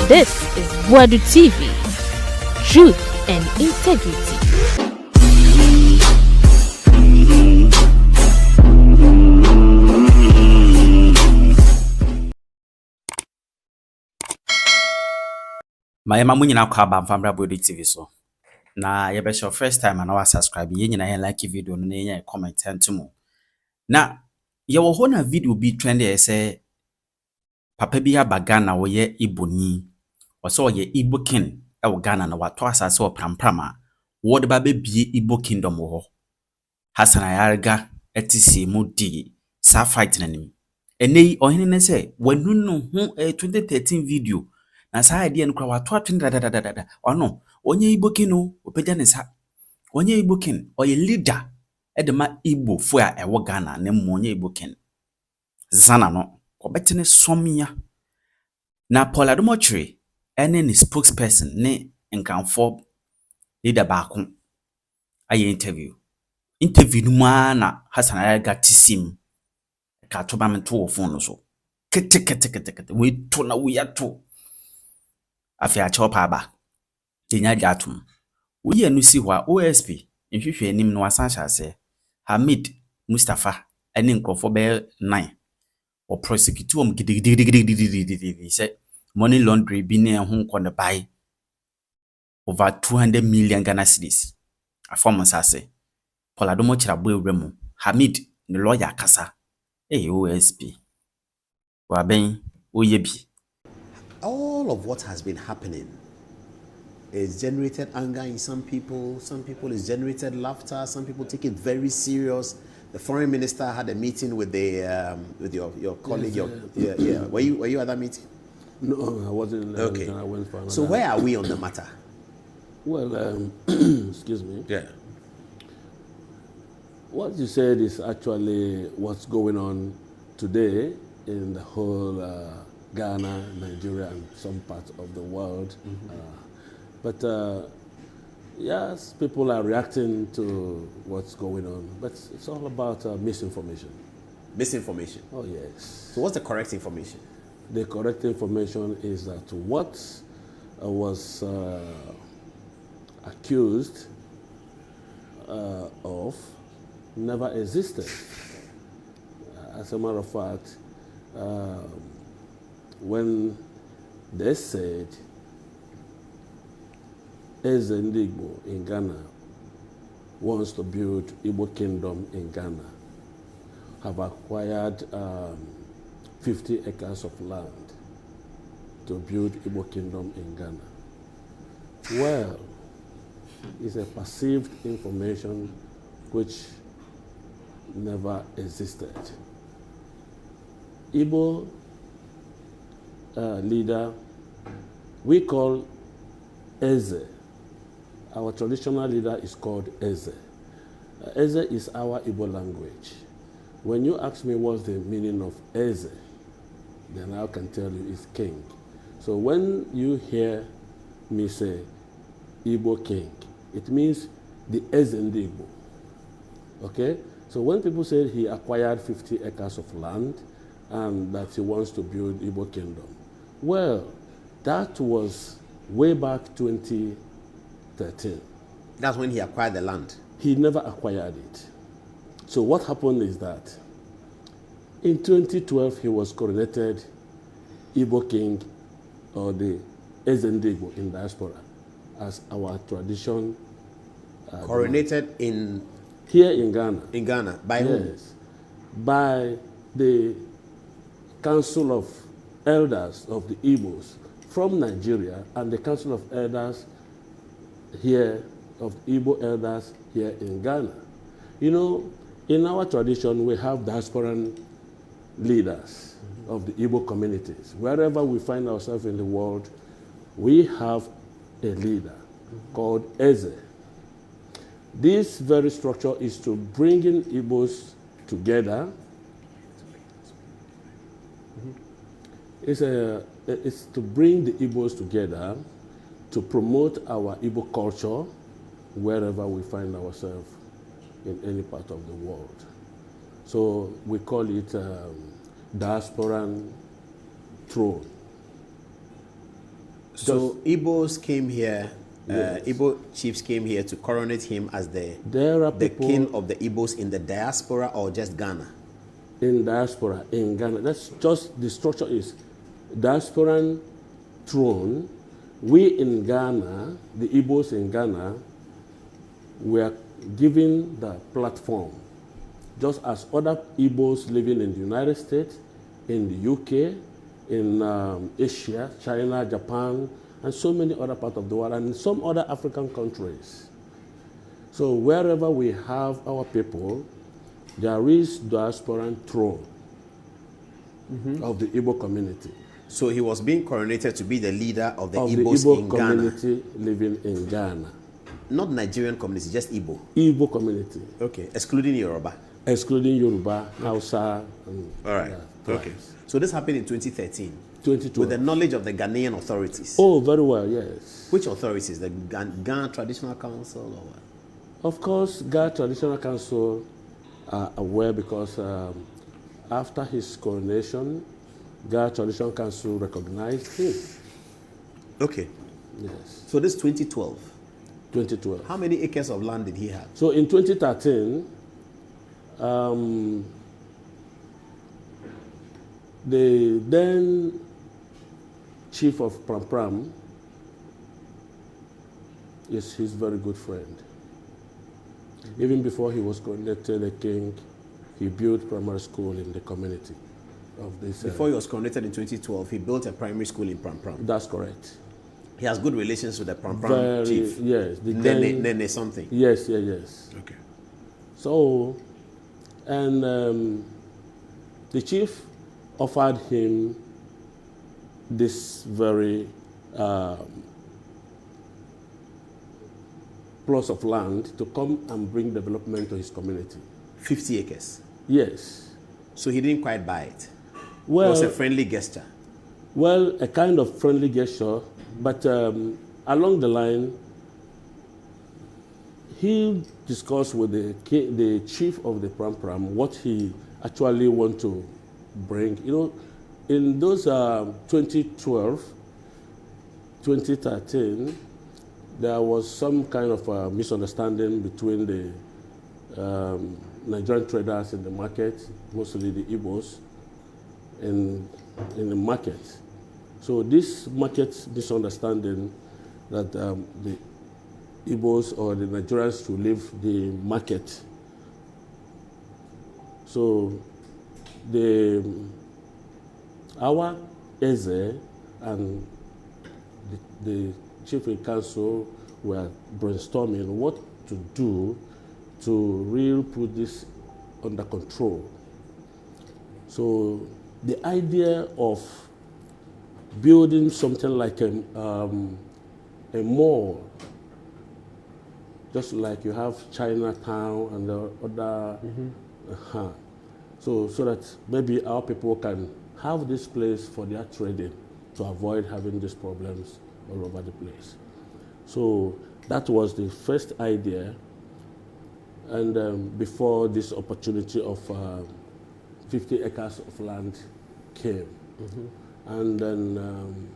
This is Boadu TV. Truth and integrity. My mama nyina kwa ba mfamra Boadu TV so. Na ye be your first time and our subscribe ye nyina ye like video no ye comment antimo. Na ye wo ho na video bi trend ye say papa bi abaga wo ye Igbo so ye Igbo king e wo Ghana na wato asase wo pramprama wo de ba be bie Igbo kingdom wo ho. Hassan Ayariga etisi mu di sa fight nanim. Enei ohene ne say wanu no ho 2013 video na saa idea nkwa wato atwen dadadadada ono onye Igbo king no opeja ne sa onye Igbo king oye leader edema Igbo fu a ewo Ghana na mu onye Igbo king zana no obetene somya na Boadu ene ni spokesperson ne nkanfo leader baako aye interview no na Hassan Ayariga tisim ka to ba mento wo phone no so kete we to na we ato afi a chopa aba tinya jatum we anu si hwa OSP nhwehwe anim no asan hyase Hamid Mustafa ene nkofo be 9 or prosecute om gidigidi say money laundry bi ne ho nkone buy over 200 million Ghana cedis afom sase Boadu ewremu Hamid the lawyer kasa OSP waben oyebi. All of what has been happening is generated anger in some people is generated laughter, some people take it very serious. The foreign minister had a meeting with the with your colleague. Yes, yeah. Were you at that meeting? No, I wasn't. Okay. I went for so where are we on the matter? Well, excuse me. Yeah. What you said is actually what's going on today in the whole Ghana, Nigeria, and some parts of the world. But yes, people are reacting to what's going on. But it's all about misinformation. Misinformation? Oh, yes. So what's the correct information? The correct information is that what was accused of never existed. As a matter of fact, when they said Igbo in Ghana wants to build Igbo kingdom in Ghana, have acquired 50 acres of land to build Igbo kingdom in Ghana. Well, it's a perceived information which never existed. Igbo leader, we call Eze. Our traditional leader is called Eze. Eze is our Igbo language. When you ask me what's the meaning of Eze, then I can tell you it's king. So when you hear me say Igbo king, it means the Eze Igbo. Okay? So when people say he acquired 50 acres of land and that he wants to build Igbo kingdom, well, that was way back 2013. That's when he acquired the land? He never acquired it. So what happened is that in 2012, he was coronated Igbo king, or the Igbo in diaspora, as our tradition. Coronated in? Here in Ghana. In Ghana. By whom? By the Council of Elders of the Igbos from Nigeria and the Council of Elders here, of Igbo elders here in Ghana. You know, in our tradition, we have diasporan leaders of the Igbo communities. Wherever we find ourselves in the world, we have a leader called Eze. This very structure is to bring in Igbos together. It's to bring the Igbos together to promote our Igbo culture wherever we find ourselves in any part of the world. So we call it diasporan throne. So Igbos came here, Yes. Igbo chiefs came here to coronate him as the people king of the Igbos in the diaspora or just Ghana? in diaspora in Ghana. That's just the structure is diasporan throne. We in Ghana, the Igbos in Ghana, were given the platform, just as other Igbos living in the United States, in the UK, in Asia, China, Japan, and so many other parts of the world, and some other African countries. So wherever we have our people, there is diasporan throne of the Igbo community. So he was being coronated to be the leader of the Of Igbos the Igbo in Ghana. community living in Ghana. Not Nigerian community, just Igbo. Igbo community, Okay, excluding Yoruba. excluding Yoruba, Hausa, and All right. Okay. tribes. So this happened in 2013 2012. with the knowledge of the Ghanaian authorities. Oh, very well, yes. Which authorities? The Ghana Traditional Council or what? Of course, Ghana Traditional Council are aware because after his coronation, Ghana Traditional Council recognized him. Okay. Yes, So this 2012. 2012. How many acres of land did he have? So in 2013, the then chief of Pram Pram is his very good friend. Even before he was coronated a king, he built primary school in the community of this. Before he was coronated in 2012, he built a primary school in Pram Pram. That's correct. He has good relations with the Pram Pram chief. Yes. The Nene something. Yes, yes, yes. Okay. So, and the chief offered him this very plot of land to come and bring development to his community. 50 acres. Yes. So he didn't quite buy it. Well, It was a friendly gesture. well, a kind of friendly gesture, but along the line, he discussed with the chief of the Pram Pram what he actually want to bring. You know, in those 2012, 2013, there was some kind of misunderstanding between the Nigerian traders in the market, mostly the Igbos, in the market. So this market misunderstanding that the Igbos or the Nigerians to leave the market. So our Eze and the chief in council were brainstorming what to do to really put this under control. So the idea of building something like a mall, just like you have Chinatown and the other, so that maybe our people can have this place for their trading to avoid having these problems all over the place. So that was the first idea, and before this opportunity of 50 acres of land came. And then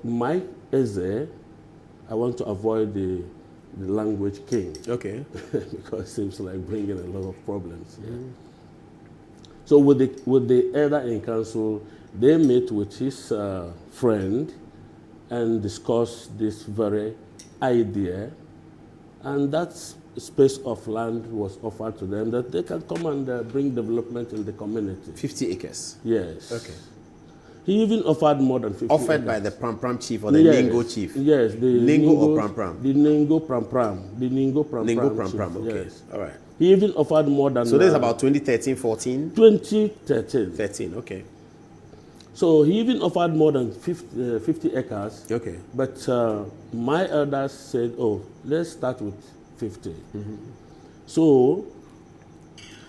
my Eze, I want to avoid the language king. Okay. Because it seems like bringing a lot of problems. Yeah. So with the elder in council, they met with his friend and discussed this very idea, and that space of land was offered to them that they can come and bring development in the community. 50 acres. Yes. Okay. He even offered more than 50 Offered acres. by the Pram Pram chief or the Yes. Ningo chief? Yes. The Ningo or Pram Pram? The Ningo Pram Pram. The Ningo Pram Pram. Ningo Pram chief, Pram, okay. Yes. All right. He even offered more than... So this is about 2013, 14? 2013. 13, okay. So he even offered more than 50 acres. Okay. But my elders said, oh, let's start with 50. So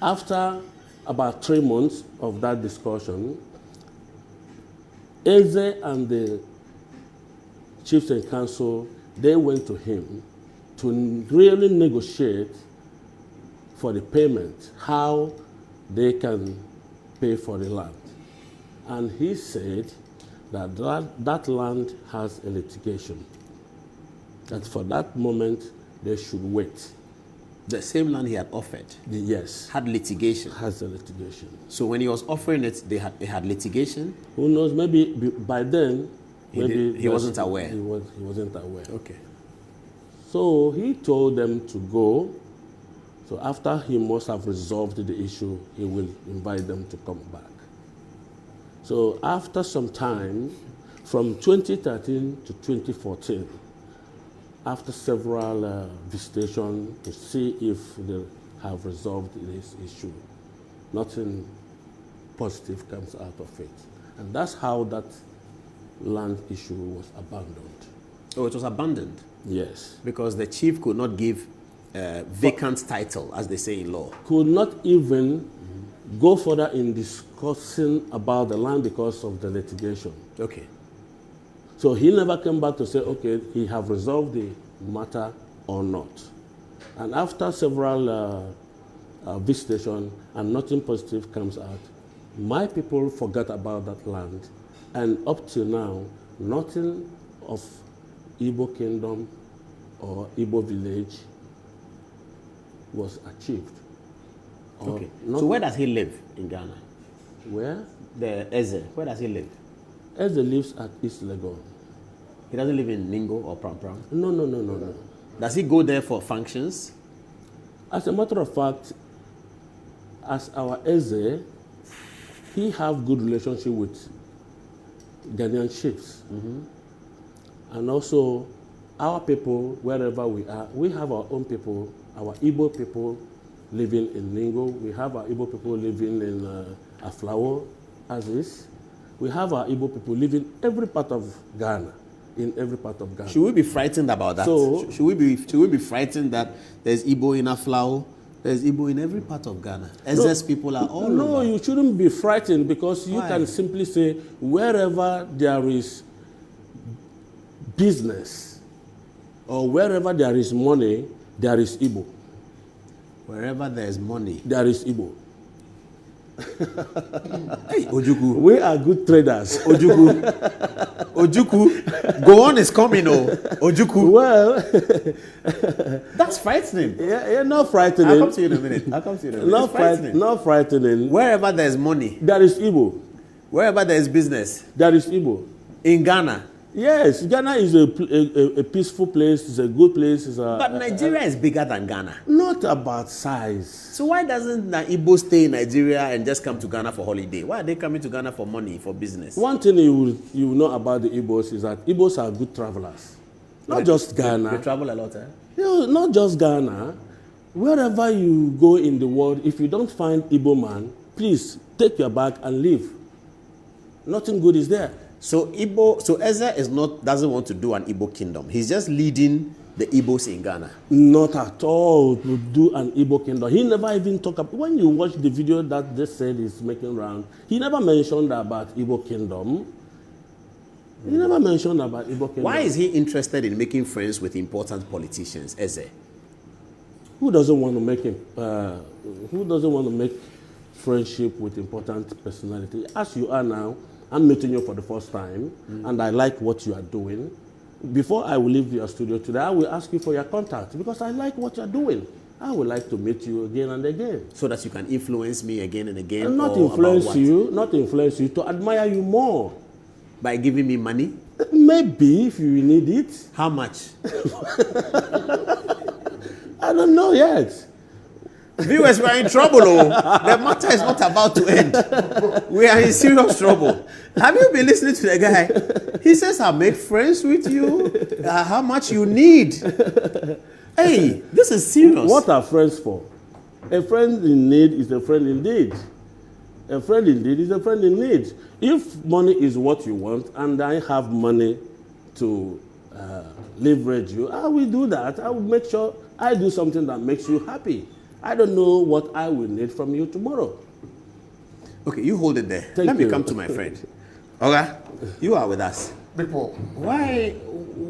after about 3 months of that discussion, Eze and the chiefs and council, they went to him to really negotiate for the payment, how they can pay for the land. And he said, that land has a litigation. That for that moment, they should wait. The same land he had offered Yes. had litigation. Has a litigation. So when he was offering it, it had litigation. Who knows? Maybe by then, He wasn't aware. He wasn't aware. Okay. So he told them to go. So after he must have resolved the issue, he will invite them to come back. So after some time, from 2013 to 2014, after several visitations to see if they have resolved this issue, nothing positive comes out of it. And that's how that land issue was abandoned. Oh, it was abandoned? Yes. Because the chief could not give vacant title, as they say in law. Could not even go further in discussing about the land because of the litigation. Okay. So he never came back to say, okay, he have resolved the matter or not. And after several visitations and nothing positive comes out, my people forgot about that land. And up till now, nothing of Igbo kingdom or Igbo village was achieved. Okay. So where does he live in Ghana? Where? The Eze. Where does he live? Eze lives at East Legon. He doesn't live in Ningo or Pram Pram? No. Does he go there for functions? As a matter of fact, as our Eze, he have good relationship with Ghanaian chiefs. And also, our people, wherever we are, we have our own people, our Igbo people living in Ningo. We have our Igbo people living in Aflawo, as is. We have our Igbo people living every part of Ghana, in every part of Ghana. Should we be frightened about that? So, should we be frightened that there's Igbo in Aflao, there's Igbo in every part of Ghana? Eze's people are all No, over. you shouldn't be frightened, because you Why? can simply say, wherever there is business or wherever there is money, there is Igbo. Wherever there's money. There is Igbo. Hey, Ojuku. We are good traders. Ojuku. Ojuku. Go on is coming, oh. Ojuku. Well, That's frightening. yeah, not frightening. I'll come to you in a minute. It's frightening. Not frightening. Wherever there's money, There is Igbo. wherever there's business, There is Igbo. in Ghana. Yes, Ghana is a peaceful place. It's a good place. But Nigeria is bigger than Ghana. Not about size. So why doesn't the Igbo stay in Nigeria and just come to Ghana for holiday? Why are they coming to Ghana for money, for business? One thing you will know about the Igbos is that Igbos are good travelers. Not just Ghana. They travel a lot, eh? Not just Ghana. Wherever you go in the world, if you don't find Igbo man, please take your bag and leave. Nothing good is there. So Eze doesn't want to do an Igbo kingdom. He's just leading the Igbos in Ghana. Not at all to do an Igbo kingdom. He never even talked about, when you watch the video that they said is making round, he never mentioned about Igbo kingdom. He never mentioned about Igbo kingdom. Why is he interested in making friends with important politicians, Eze? Who doesn't want to make friendship with important personality? As you are now, I'm meeting you for the first time, and I like what you are doing. Before I will leave your studio today, I will ask you for your contact, because I like what you're doing. I would like to meet you again and again. So that you can influence me again and again? And not or influence you, to admire you more. By giving me money? Maybe, if you need it. How much? I don't know yet. Viewers, we are in trouble. Oh. The matter is not about to end. We are in serious trouble. Have you been listening to the guy? He says, I'll make friends with you. How much you need? Hey, this is serious. What are friends for? A friend in need is a friend indeed. A friend indeed is a friend in need. If money is what you want, and I have money to leverage you, I will do that. I will make sure I do something that makes you happy. I don't know what I will need from you tomorrow. Okay, you hold it there. Let me come to my friend. Okay, you are with us. People. Why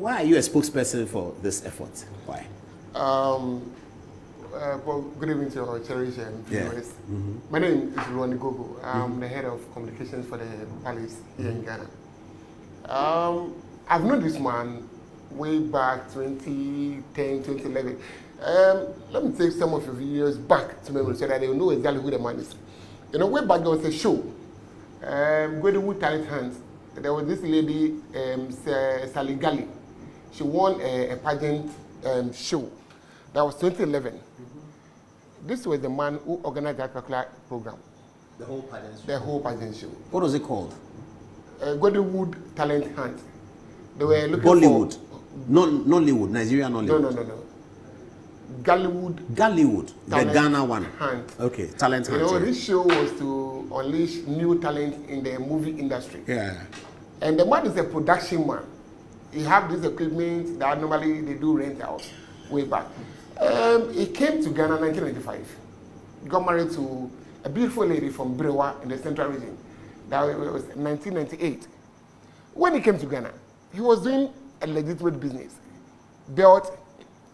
are you a spokesperson for this effort? Why? Well, good evening to our cherished viewers. My name is Luani Gogo. I'm the head of communications for the palace here in Ghana. I've known this man way back 2010, 2011. Let me take some of your videos back to memory so that they will know exactly who the man is. You know, way back there was a show, Boadu Talent Hunt. There was this lady, Sally Gali. She won a pageant show. That was 2011. Mm-hmm. This was the man who organized that particular program. The whole pageant show? The whole pageant show. What was it called? Bollywood Talent Hunt. They were looking Bollywood. for... Nollywood, Nigeria Nollywood. No. Gallywood, the Ghana one. Hunt. Okay, talent hunt. You know, this show was to unleash new talent in the movie industry. Yeah. And the man is a production man. He have this equipment that normally they do rent out way back. He came to Ghana in 1995. Got married to a beautiful lady from Brewa in the central region. That was 1998. When he came to Ghana, he was doing a legitimate business. Belt,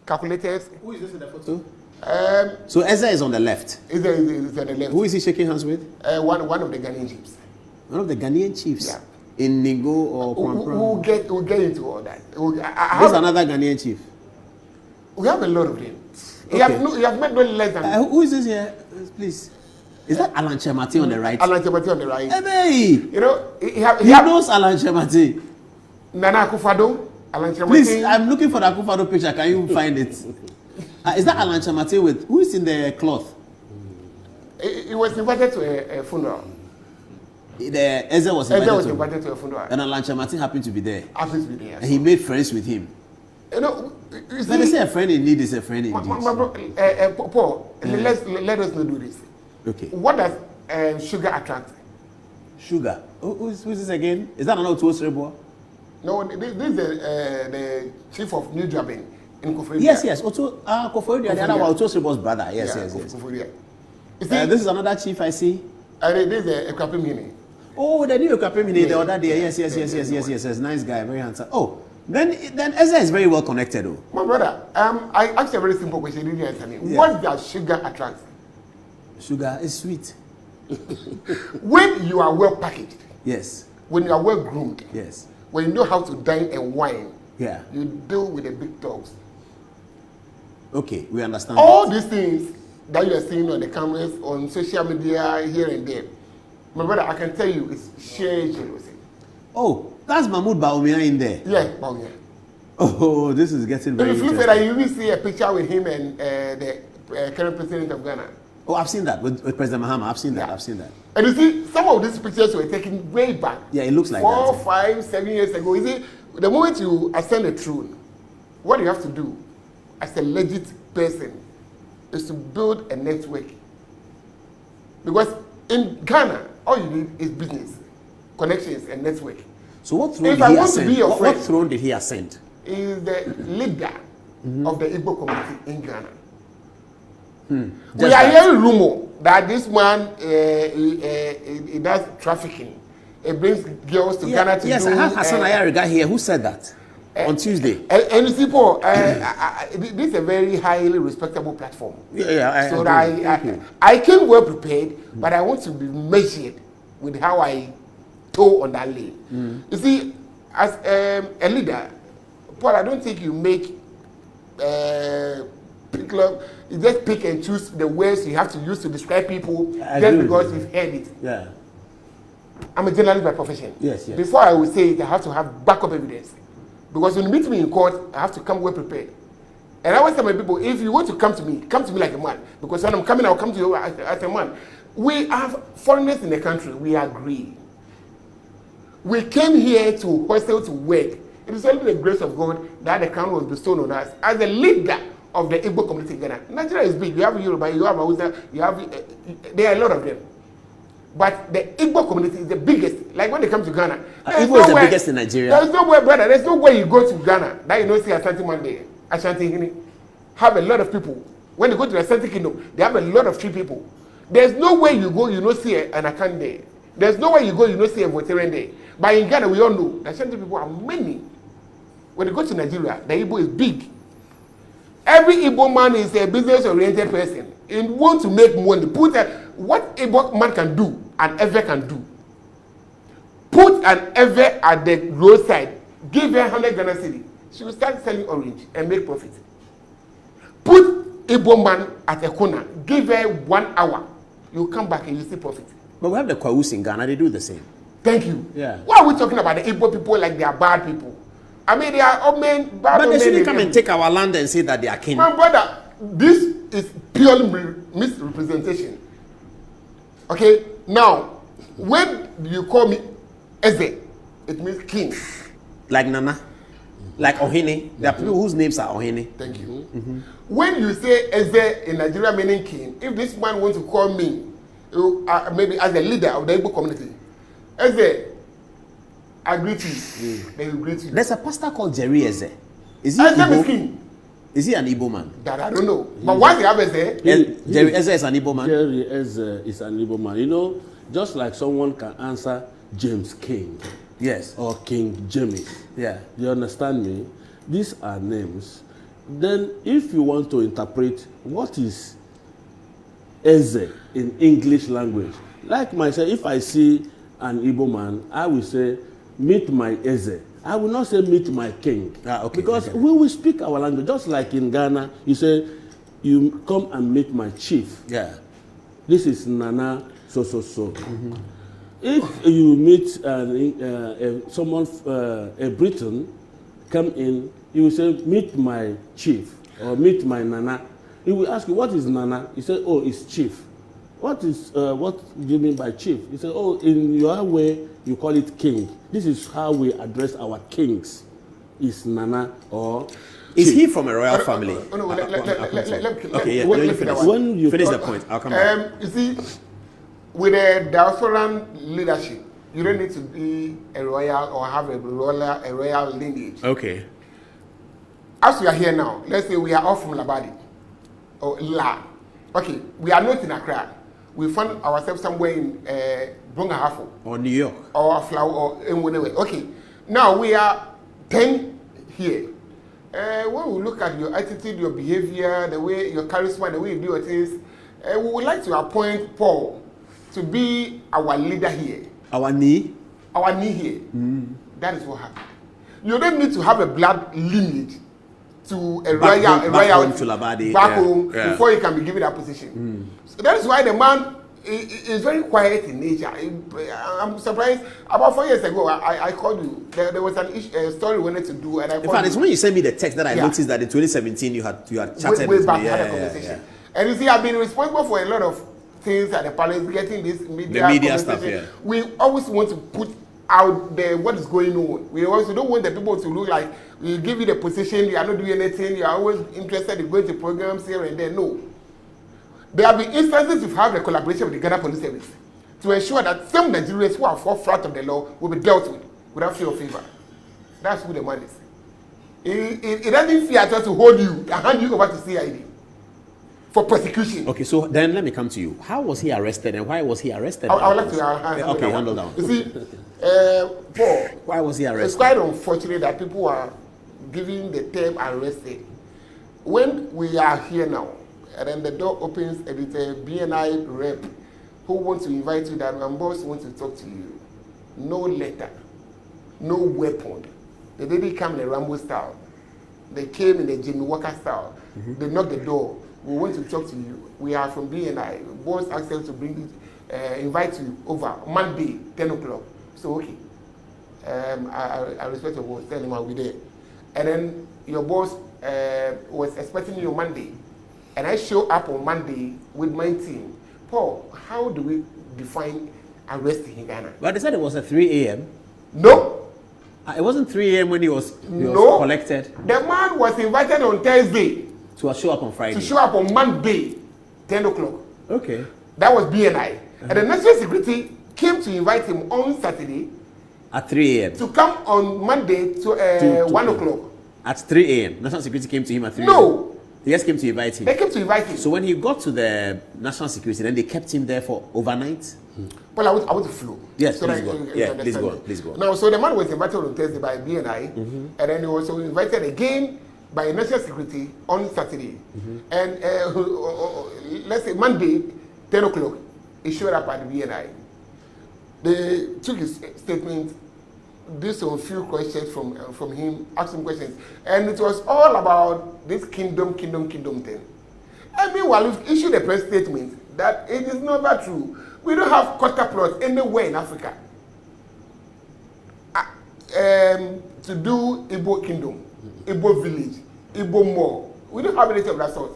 calculators. Who is this in the photo? So Eze is on the left. Is on the left. Who is he shaking hands with? One of the Ghanaian chiefs. One of the Ghanaian chiefs? Yeah. In Nigo or Prampram? We'll get into all that. There's another Ghanaian chief. We have a lot of them. Okay. You have met no less than... who is this here? Please. Is that Alan Chemati on the right? Alan Chemati on the right. Hey! You know, he knows Alan Chemati. Nana Akufo-Addo, Alan Chemati. Please, I'm looking for the Akufo-Addo picture. Can you find it? Is that Alan Chemati with... Who is in the cloth? He was invited to a funeral. Eze was invited to a funeral. And Alan Chemati happened to be there. Happens to be there. And he made friends with him. You know, When they say a friend in need is a friend in need. Paul, let us not do this. Okay. What does sugar attract? Sugar. Who's this again? Is that another Otuo? No, this is the chief of New Jabin in Koforidua. Yes. Koforidua, the other one, Otuo's brother. Yes. Koforidua. This is another chief I see. This is a Ekwapimini. Oh, the new Ekwapimini the other day. Yes. Nice guy, very handsome. Oh, then Eze is very well connected, though. My brother, I asked a very simple question. You didn't answer me. Yeah. What does sugar attract? Sugar is sweet. When you are well packaged. Yes. When you are well groomed. Yes. When you know how to dine and wine. Yeah. You deal with the big dogs. Okay, we understand. All these things that you are seeing on the cameras, on social media, here and there. My brother, I can tell you, it's sheer jealousy. Oh, that's Mahmoud Bawumia in there. Yeah, Bawumia. Oh, this is getting very interesting. If you will see a picture with him and the current president of Ghana. Oh, I've seen that with President Mahama. I've seen that. And you see, some of these pictures were taken way back. Yeah, it looks like 4, 5, 7 years ago. You see, the moment you ascend the throne, what you have to do as a legit person is to build a network. Because in Ghana, all you need is business, connections, and network. So what throne did he ascend? What throne did he ascend? He is the leader of the Igbo community in Ghana. We are hearing rumor that this man he does trafficking. He brings girls to Ghana to do... Yes, I have Hassan Ayariga here. Who said that? On Tuesday. And you see, Paul, this is a very highly respectable platform. I came well prepared, but I want to be measured with how I toe on that lane. You see, as a leader, Paul, I don't think you make you just pick and choose the words you have to use to describe people just because you've heard it. Yeah. I'm a journalist by profession. Yes. Before I will say it, I have to have backup evidence. Because when you meet me in court, I have to come well prepared. And I always tell my people, if you want to come to me like a man. Because when I'm coming, I'll come to you as a man. We have foreigners in the country. We agree. We came here to hustle to work. It is only the grace of God that the crown was bestowed on us as a leader of the Igbo community in Ghana. Nigeria is big. You have Yoruba, you have Hausa, there are a lot of them. But the Igbo community is the biggest. Like when they come to Ghana, Igbo is the biggest in Nigeria. There's no way, brother. There's no way you go to Ghana that you don't see Ashanti man there. Ashanti have a lot of people. When you go to the Ashanti Kingdom, they have a lot of free people. There's no way you go, you don't see an Akan there. There's no way you go, you don't see a Voterian there. But in Ghana, we all know the Ashanti people are many. When you go to Nigeria, the Igbo is big. Every Igbo man is a business-oriented person. He wants to make money. What Igbo man can do and ever can do. put an Eze at the roadside, give her 100 Ghana cedi, she will start selling orange and make profit. Put Igbo man at a corner, give her 1 hour, you come back and you see profit. But we have the Kwawus in Ghana, they do the same. Thank you. Yeah. Why are we talking about the Igbo people like they are bad people? I mean, they are all men, bad. But they shouldn't come and take our land and say that they are kin. My brother, this is purely misrepresentation. Okay, now, when you call me Eze, it means king. Like Nana, like Ohene. There are people whose names are Ohene. Thank you. When you say Eze in Nigeria meaning king, if this man wants to call me, maybe as a leader of the Igbo community, Eze, I greet you. They will greet you. There's a pastor called Jerry Eze. Is he Eze Igbo? is king. Is he an Igbo man? That I don't know. But once you have Eze, Jerry Eze is an Igbo man. Jerry Eze is an Igbo man. You know, just like someone can answer James King. Yes. Or King James. Yeah. You understand me? These are names. Then if you want to interpret what is Eze in English language, like myself, if I see an Igbo man, I will say, meet my Eze. I will not say meet my king. Okay, because we will speak our language. Just like in Ghana, you say, you come and meet my chief. Yeah. This is Nana so. If you meet someone, a Briton, come in, you will say, meet my chief or meet my Nana. He will ask you, what is Nana? You say, oh, it's chief. What do you mean by chief? You say, oh, in your way, you call it king. This is how we address our kings. Is Nana or Is chief. he from a royal family? okay, yeah, let me finish. When you Finish the point. I'll come back. You see, with a diasporan leadership, you don't need to be a royal or have a royal lineage. Okay. As we are here now, let's say we are all from Labadi or La. Okay, we are not in Accra. We found ourselves somewhere in Bungahafo. Or New York. Or Flower or in whatever. Okay, now we are 10 here. When we look at your attitude, your behavior, the way your charisma, the way you do your things, we would like to appoint Paul to be our leader here. Our knee? Our knee here. That is what happened. You don't need to have a blood lineage to a Back royal home to Labadi. back home before you can be given that position. So that is why the man is very quiet in nature. I'm surprised. About 4 years ago, I called you. There was a story we wanted to do, and I called In fact, you. it's when you sent me the text that I noticed that in 2017 you had chatted way with back me. had a conversation. And you see, I've been responsible for a lot of things at the palace, getting this media stuff. Yeah. We always want to put out there what is going on. We also don't want the people to look like we give you the position, you are not doing anything, you are always interested in going to programs here and there. No. There have been instances to have a collaboration with the Ghana Police Service to ensure that some Nigerians who are forefront of the law will be dealt with without fear or favor. That's who the man is. It doesn't fear us to hold you and hand you over to CID for prosecution. Okay, so then let me come to you. How was he arrested and why was he arrested? I would like to handle down. You see, Paul, why was he arrested? It's quite unfortunate that people are giving the term arrested. When we are here now, and then the door opens and it's a BNI rep who wants to invite you that my boss wants to talk to you. No letter, no weapon. They didn't come in a Rambo style. They came in the Jimmy Walker style. They knocked the door. We want to talk to you. We are from BNI. Boss asked us to invite you over Monday, 10 o'clock. So, okay. I respect your boss. Tell him I'll be there. And then your boss was expecting you on Monday. And I show up on Monday with my team. Paul, how do we define arrest in Ghana? But they said it was at 3 a.m. No. It wasn't 3 a.m. when he was collected. The man was invited on Thursday. To show up on Friday. To show up on Monday, 10 o'clock. Okay. That was BNI. And the National Security came to invite him on Saturday. At 3 a.m. To come on Monday to 1 o'clock. At 3 a.m. National Security came to him at 3 a.m. No. They just came to invite him. They came to invite him. So when he got to the National Security, then they kept him there for overnight? Well, I want to flow. Yes, so please go on. Now, so the man was invited on Thursday by BNI, and then he was also invited again by National Security on Saturday. And let's say Monday, 10 o'clock, he showed up at BNI. They took his statement, did some few questions from him, asked him questions, and it was all about this kingdom thing. And meanwhile, we've issued a press statement that it is never true. We don't have quarter plots anywhere in Africa to do Igbo kingdom, Igbo village, Igbo mall. We don't have anything of that sort.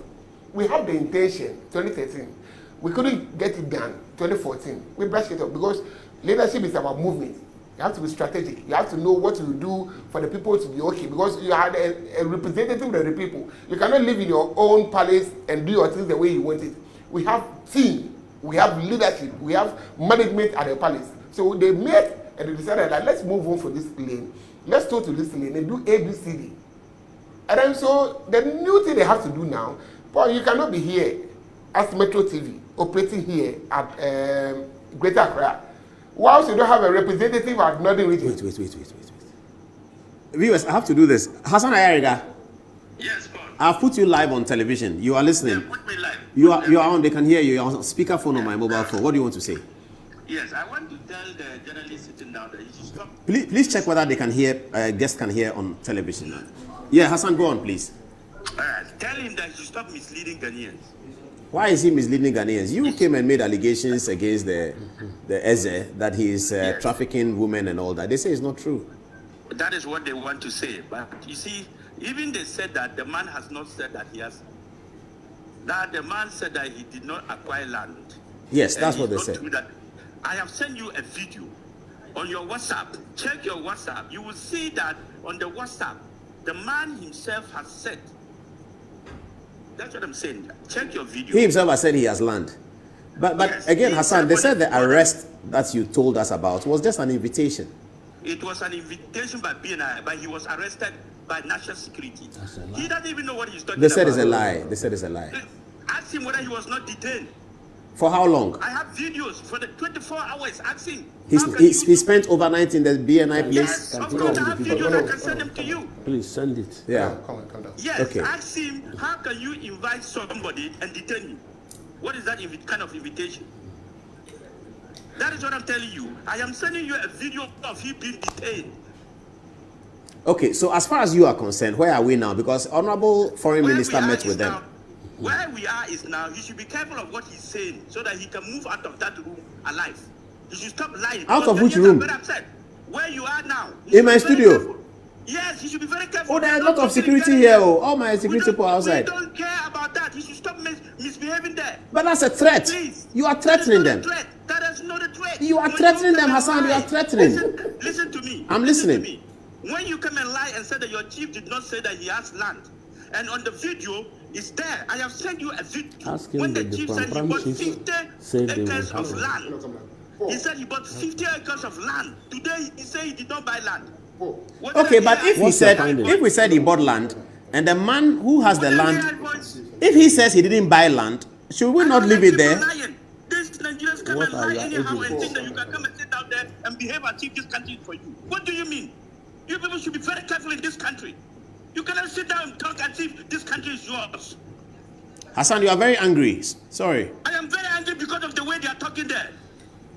We have the intention, 2013. We couldn't get it done, 2014. We brushed it up because leadership is about movement. You have to be strategic. You have to know what to do for the people to be okay because you are a representative of the people. You cannot live in your own palace and do your things the way you want it. We have team, we have leadership, we have management at the palace. So they met and they decided that let's move on for this lane. Let's go to this lane and do ABCD. And then so the new thing they have to do now, but you cannot be here as Metro TV operating here at Greater Accra. Whilst you don't have a representative at Northern Region. Wait. Viewers, I have to do this. Hassan Ayariga. Yes, God. I've put you live on television. You are listening. Yeah, put me live. You are on. They can hear you. You're on speakerphone on my mobile phone. What do you want to say? Yes, I want to tell the journalist sitting down that he should stop. Please check whether they can hear. Guests can hear on television. Yeah, Hassan, go on, please. All right, tell him that he should stop misleading Ghanaians. Why is he misleading Ghanaians? You came and made allegations against the Eze that he is Yes. trafficking women and all that. They say it's not true. That is what they want to say. But you see, even they said that the man has not said that he has. That the man said that he did not acquire land. Yes, And that's it's what they not said. true that. I have sent you a video on your WhatsApp. Check your WhatsApp. You will see that on the WhatsApp, the man himself has said. That's what I'm saying. Check your video. He himself has said he has land. But Yes, again, he Hassan, they said the said- arrest that you told us about was just an invitation. It was an invitation by BNI, but he was arrested by national security. He doesn't even know what he's talking They about. said it's a lie. They said it's a lie. Ask him whether he was not detained. For how long? I have videos for the 24 hours. Ask him. He How can you- spent overnight in the BNI place. Yes, of course, I have videos. I can send them to you. Please send it. Yeah. Come down. Yes, Okay. ask him, how can you invite somebody and detain him? What is that kind of invitation? That is what I'm telling you. I am sending you a video of him being detained. Okay, so as far as you are concerned, where are we now? Because Honorable Foreign Where Minister we are met is with them. now- Where we are is now, he should be careful of what he's saying so that he can move out of that room alive. He should stop lying. Out because of which Ghanaians are room? very upset. Where you are now. he In should my be very studio? careful. Yes, he should be very careful. Oh, there are a Don't lot of talk to the security Ghanaians. here. Oh, all my We security don't- people outside. We don't care about that. He should stop misbehaving there. But that's a threat. Please. You are That is threatening not a them. threat. That is not a threat. You are When threatening come them, and Hassan. You lie- are threatening. Listen to me. I'm Listen to listening. me. When you come and lie and say that your chief did not say that he has land, and on the video, it's there. I have sent you a video. Ask him When the that the chief said he Pram bought chief 50 said they acres will of have land. Come down. Oh. He said he bought 50 acres of land. Today, he said he did not buy land. Oh. What did Okay, I but hear? if he What's the said, finding? if we said he bought land, and the man who has the What did I land, hear, boys? if he says he didn't buy land, should we not leave it there? These Nigerians come What and are lie your anyhow and evidence? think that you can come and sit out there and behave as if this country is for you. What do you mean? You people should be very careful in this country. You cannot sit down and talk as if this country is yours. Hassan, you are very angry. Sorry. I am very angry because of the way they are talking there.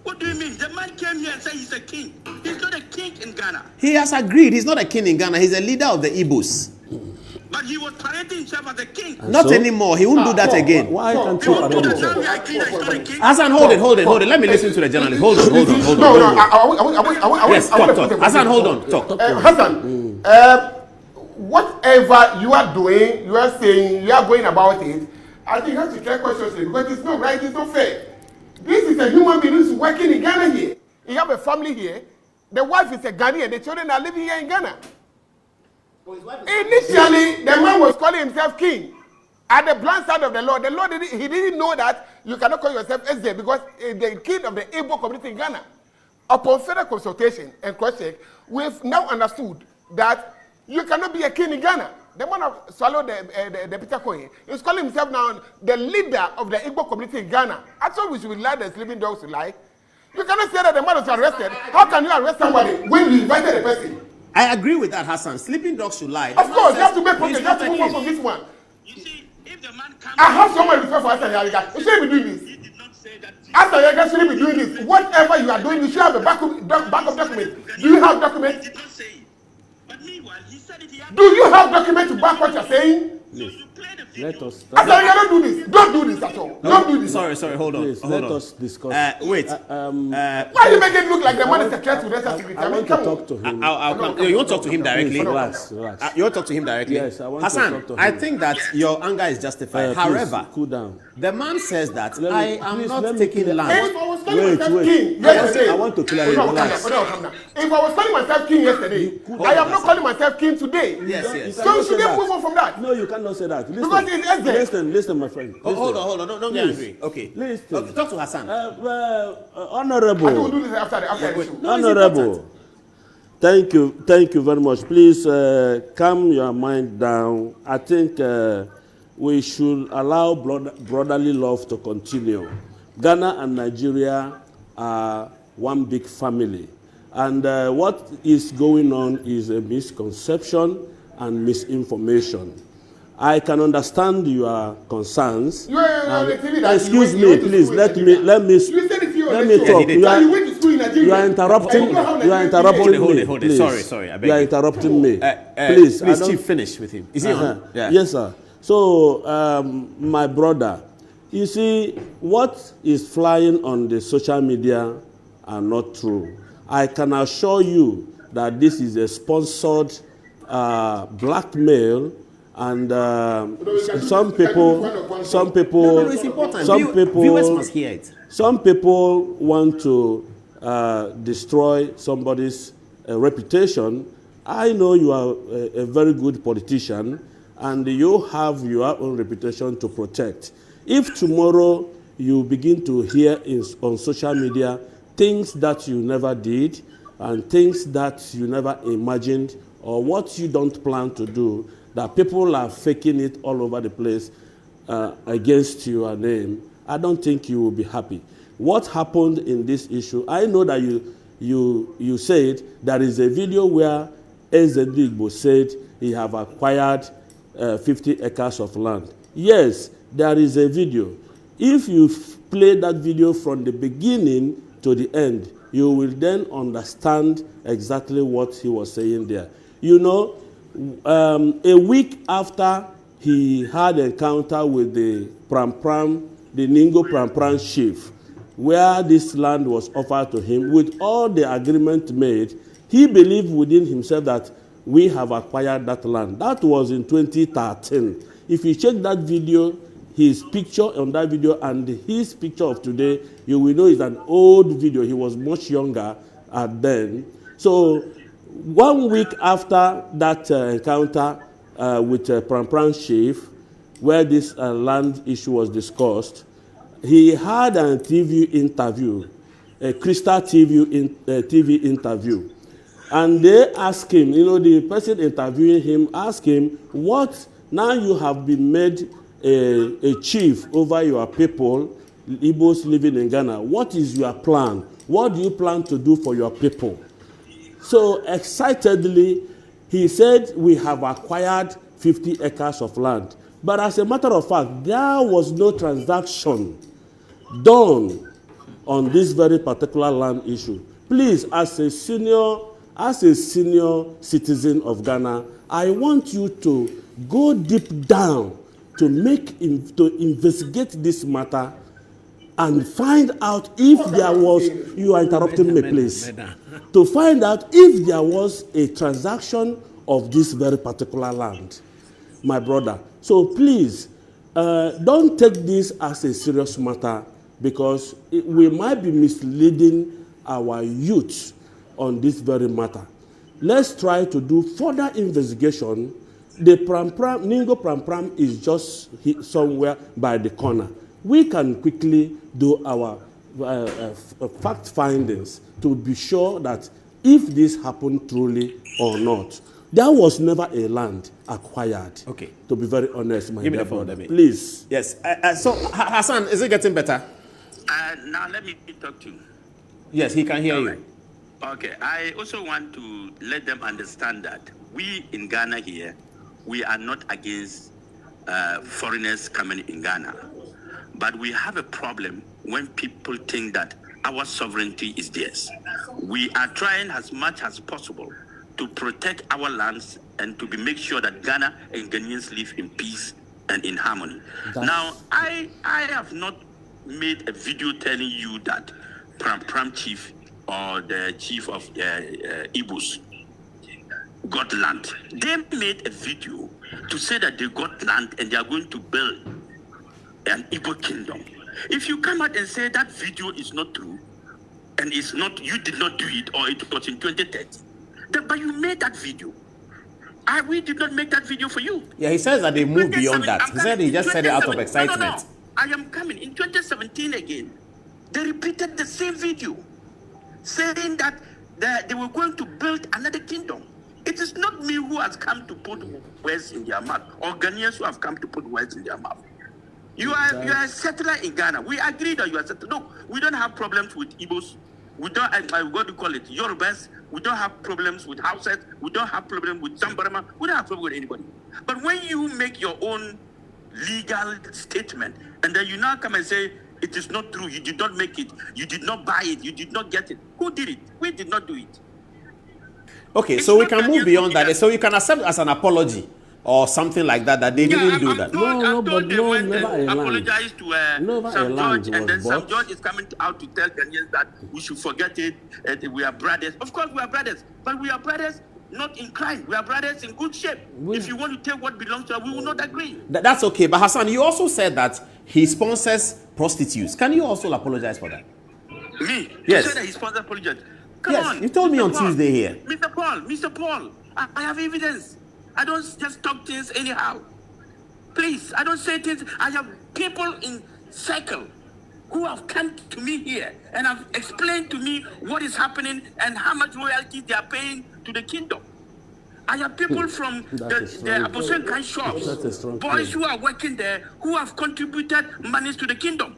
What do you mean? The man came here and said he's a king. He's not a king in Ghana. He has agreed. He's not a king in Ghana. He's a leader of the Igbos. But he was parading himself as a king. Not so? anymore. He won't do that again. Why can't You you want already to tell say? me I king that is not a king? Hassan, hold it. Let me listen to the journalist. Hold on. No, I Yes, talk. Hassan, hold on. Talk. Hassan, whatever you are doing, you are saying, you are going about it, I think you have to try questions because it's not right, it's not fair. This is a human being who's working in Ghana here. He have a family here. The wife is a Ghanaian. The children are living here in Ghana. Initially, the man was calling himself king. At the blind side of the law, he didn't know that you cannot call yourself Eze because the king of the Igbo community in Ghana. Upon further consultation and cross-check, we've now understood that you cannot be a king in Ghana. The man of swallowed the Peter Coin is calling himself now the leader of the Igbo community in Ghana. I thought we should allow the sleeping dogs to lie. You cannot say that the man was arrested. How can you arrest somebody when you invited the person? I agree with that, Hassan. Sleeping dogs should lie. Of course, you have to make progress. He's You have not to a move on king. from this one. You see, if the man comes... I have so much respect for Ayariga. You shouldn't be doing this. He did not As Ayariga shouldn't be doing this. Whatever you are doing, you should have a backup document. Do you have documents? He did not say it. But meanwhile, he said it. Do you have documents to back what you're saying? Let us As Ayariga, don't do this. Don't do this at all. Don't do this. Sorry, hold on. please, hold let on. us discuss. Wait. Why are you making it look like the man is a threat to the security? I want to talk to him. You want to talk to him directly? Please, relax. You want to talk to him directly? Yes, I want Hassan, to talk to him. I think that your anger is justified. Please, However, cool down. the man says that Let I me- am please, not let me taking clear- land. If I was calling Wait, myself wait. king yesterday, I want to clear it. Hold on, Relax. calm down. If I was calling myself king yesterday, I am not calling myself king today. Yes. So you should move on from that. No, you cannot say that. Listen, Because it's Eze. listen, my friend. Hold on. Don't get angry. Okay. Listen. Okay, talk to Hassan. I will Honorable. do this after the issue. No, it's Honorable. Thank you very much. Please calm your mind down. I think we should allow brotherly love to continue. Ghana and Nigeria are one big family. And what is going on is a misconception and misinformation. I can understand your concerns. You are on the TV that Excuse you me, went to please. school Let in me Nigeria. You said it here on let the me show. talk. he did. That you went to school in Nigeria. You are interrupting. And you know how You are Nigeria interrupting is. Hold me. it. Please. Sorry, I beg You are you. interrupting me. Please, Please, I don't- Chief, finish with him. Is he on? Yeah. Yes, sir. So, my brother, you see, what is flying on the social media are not true. I can assure you that this is a sponsored blackmail, and some people, No, it's important. Viewers must hear it. some people want to destroy somebody's reputation. I know you are a very good politician, and you have your own reputation to protect. If tomorrow you begin to hear on social media things that you never did and things that you never imagined, or what you don't plan to do, that people are faking it all over the place against your name, I don't think you will be happy. What happened in this issue, I know that you said there is a video where Igbo said he have acquired 50 acres of land. Yes, there is a video. If you play that video from the beginning to the end, you will then understand exactly what he was saying there. You know, a week after he had an encounter with the Ningo Pram chief, where this land was offered to him, with all the agreement made, he believed within himself that we have acquired that land. That was in 2013. If you check that video, his picture on that video and his picture of today, you will know it's an old video. He was much younger then. So 1 week after that encounter with Pram chief, where this land issue was discussed, he had a TV interview, a Crystal TV interview. And they asked him, the person interviewing him asked him, what, now you have been made a chief over your people, Igbos living in Ghana, what is your plan? What do you plan to do for your people? So excitedly, he said, we have acquired 50 acres of land. But as a matter of fact, there was no transaction done on this very particular land issue. Please, as a senior citizen of Ghana, I want you to go deep down to investigate this matter and find out if there was, you are interrupting me, please, to find out if there was a transaction of this very particular land, my brother. So please, don't take this as a serious matter, because we might be misleading our youth on this very matter. Let's try to do further investigation. The Ningo Pram is just somewhere by the corner. We can quickly do our fact findings to be sure that if this happened truly or not. There was never a land acquired. Okay. To be very honest, my dear brother. Please. Yes. So, Hassan, is it getting better? Now let me talk to you. Yes, he can hear you. Okay. I also want to let them understand that we in Ghana here, we are not against foreigners coming in Ghana. But we have a problem when people think that our sovereignty is theirs. We are trying as much as possible to protect our lands and to make sure that Ghana and Ghanaians live in peace and in harmony. Now, I have not made a video telling you that Pram chief or the chief of Igbos got land. They made a video to say that they got land and they are going to build an Igbo kingdom. If you come out and say that video is not true and it's not, you did not do it, or it was in 2030, but you made that video. We did not make that video for you. Yeah, he says that they moved beyond that. He said he just said it out of excitement. No. I am coming. In 2017 again, they repeated the same video, saying that they were going to build another kingdom. It is not me who has come to put words in their mouth, or Ghanaians who have come to put words in their mouth. You are a settler in Ghana. We agree that you are a settler. No, we don't have problems with Igbos. We don't, what do you call it, Yorubas. We don't have problems with Hausas. We don't have problems with Zambarama. We don't have problems with anybody. But when you make your own legal statement, and then you now come and say, it is not true, you did not make it, you did not buy it, you did not get it. Who did it? We did not do it. Okay, It's so we not can that move you beyond do that. that. So you can accept as an apology or something like that, that they didn't do that. No, but they no, went never and a land. apologized to Never some a land judge, and was then some bought. judge is coming out to tell Ghanaians that we should forget it, and we are brothers. Of course we are brothers, but we are brothers not in crime. We are brothers in good shape. If you want to take what belongs to us, we will not agree. That's okay. But Hassan, you also said that he sponsors prostitutes. Can you also apologize for that? Me? Yes. You said that he sponsored project. Come Yes, on. you told me Mr. on Paul. Tuesday here. Mr. Paul, I have evidence. I don't just talk things anyhow. Please, I don't say things. I have people in circle who have come to me here and have explained to me what is happening and how much royalty they are paying to the kingdom. I have people from the Abosenkai shops, That's a strong boys claim. who are working there, who have contributed monies to the kingdom.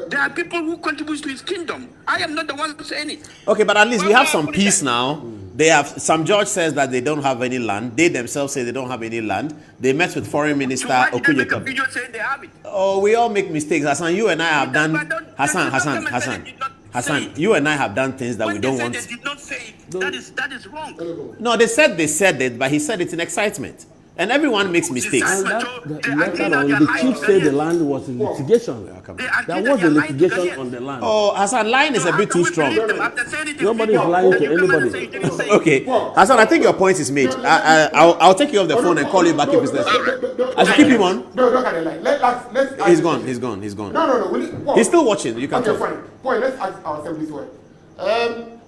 There are people who contribute to his kingdom. I am not the one saying it. Okay, but at least we have some peace now. They have, some judge says that they don't have any land. They themselves say they don't have any land. They met with Foreign Minister So why did they make a Okunyeko. video saying they have it? Oh, we all make mistakes. Hassan, you and I have done. Hassan, you and I have done things that we don't want. They did not say it. That is wrong. No, they said it, but he said it in excitement. And everyone makes mistakes. And the chief said the land was in litigation. There was a litigation on the land. Oh, Hassan, lying is a bit too strong. Nobody is lying to anybody. Okay, Hassan, I think your point is made. I'll take you off the phone and call you back if it's necessary. I should keep him on. No, don't carry line. Let's He's gone. No. He's still watching. You can Okay, talk. fine. Point. Let's ask ourselves this way.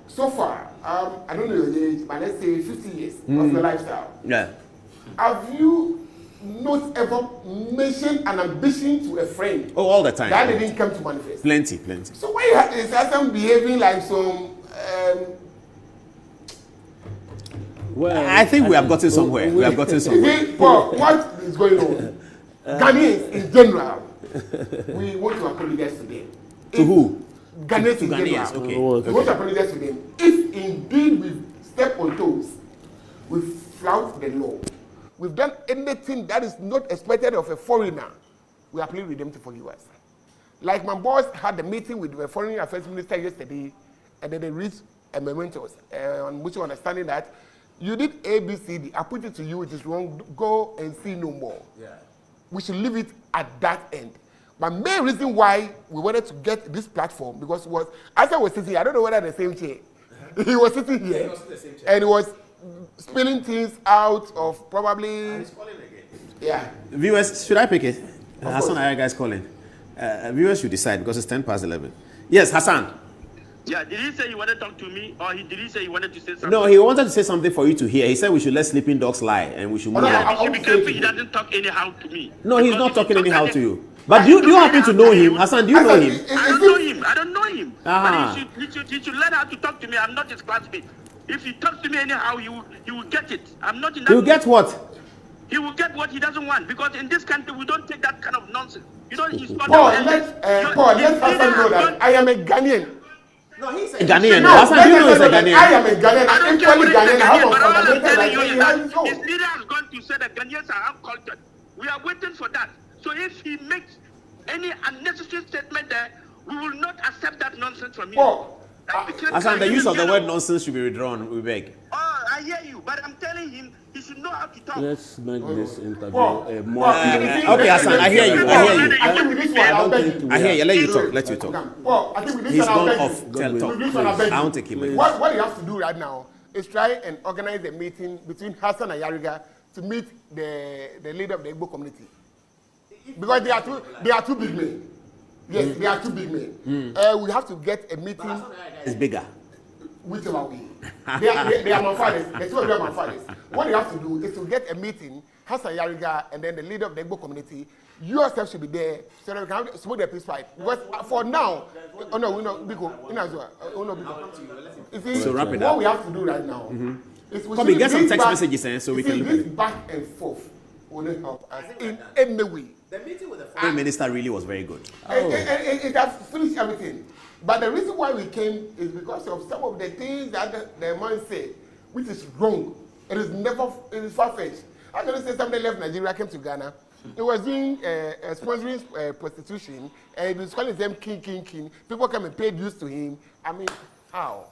So far, I don't know your age, but let's say 50 years of your lifestyle. Yeah. Have you not ever mentioned an ambition to a friend Oh, all the time. that didn't come to manifest? Plenty. So why is Hassan behaving like some? Well, I think we have gotten somewhere. We have gotten somewhere. See, Paul, what is going on? Ghanaians in general, we want to apologize to them. To who? Ghanaians in Ghanaians, general. okay. We want to apologize to them. If indeed we step on toes, we flout the law. We've done anything that is not expected of a foreigner. We are pleading with them to forgive us. Like my boss had a meeting with the foreign affairs minister yesterday, and then they reached a memento on which understanding that you did ABCD. I put it to you, it is wrong. Go and see no more. Yeah. We should leave it at that end. But main reason why we wanted to get this platform because was as I was sitting here, I don't know whether the same chair. He was sitting here, he was the same chair. And he was spilling things out of probably. And he's calling again. Yeah. Viewers, should I pick it? Hassan Ayariga is calling. Viewers should decide because it's 11:10. Yes, Hassan. Yeah, did he say he wanted to talk to me, or did he say he wanted to say something? No, he wanted to say something for you to hear. He said we should let sleeping dogs lie and we should move on. He should be careful. He doesn't talk anyhow to me. No, he's not talking anyhow to you. But do you happen to know him? Hassan, do you know him? I don't know him. But he should learn how to talk to me. I'm not his classmate. If he talks to me anyhow, he will get it. I'm not in that. He'll get what? He will get what he doesn't want, because in this country we don't take that kind of nonsense. You don't. Paul, let Hassan know that I am a Ghanaian. No, he's a Ghanaian. Hassan, you know he's a Ghanaian. I am a Ghanaian. I don't I'm care what equally he's a Ghanaian. I Ghanaian, have but a all I'm fundamental telling like you is any that other his leader has gone to say that Ghanaians are uncultured. We are waiting for that. So if he makes any unnecessary statement there, we will not accept that nonsense from you. Paul, Hassan, the use of the word nonsense should be withdrawn, we beg. Oh, I hear you, but I'm telling him he should know how to talk. Let's make this interview Paul, more. Okay, Hassan, I hear you. I think with this one, I'll beg you. I hear you. Let you talk. Let you talk. Paul, I think with this He's one, I'll gone beg off. you. Tell With this talk. one, I'll beg I you. won't take him. What you have to do right now is try and organize a meeting between Hassan and Ayariga to meet the leader of the Igbo community. Because they are two big men. Yes, they are two big men. We have to get a meeting. It's bigger. Whichever way. They are my fathers. The two of them are my fathers. What you have to do is to get a meeting, Hassan Ayariga, and then the leader of the Igbo community. Yourself should be there so that we can smoke the peace pipe. Because for now, oh no, we know, Biko, in as well. Oh no, Biko. You see, So wrap it what up. we have to do right now is we Come in, get some this text back- messages so we you can see, look at this it. back and forth will not help us in any way. The meeting with the foreign minister really was very good. And it has finished everything. But the reason why we came is because of some of the things that the man said, which is wrong. It is far-fetched. I can say somebody left Nigeria, came to Ghana. He was doing sponsoring prostitution, and he was calling them king. People come and pay dues to him. I mean, how?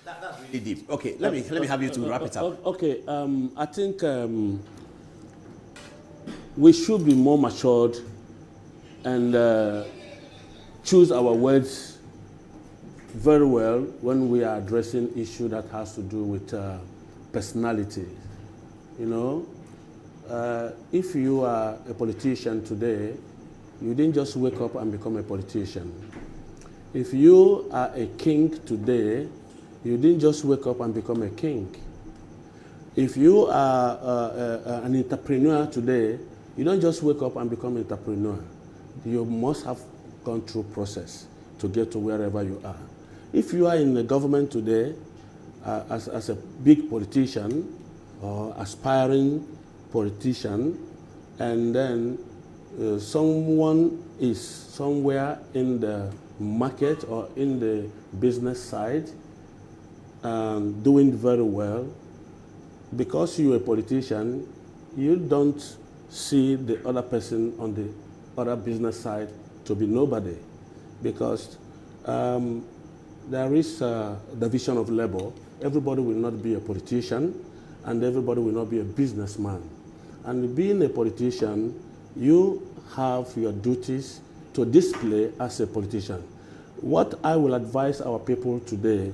That's really deep. Okay, let me have you to wrap it up. Okay, I think we should be more matured and choose our words very well when we are addressing issue that has to do with personality. You know, if you are a politician today, you didn't just wake up and become a politician. If you are a king today, you didn't just wake up and become a king. If you are an entrepreneur today, you don't just wake up and become an entrepreneur. You must have gone through process to get to wherever you are. If you are in the government today, as a big politician or aspiring politician, and then someone is somewhere in the market or in the business side doing very well, because you're a politician, you don't see the other person on the other business side to be nobody, because there is division of labor. Everybody will not be a politician, and everybody will not be a businessman. And being a politician, you have your duties to display as a politician. What I will advise our people today,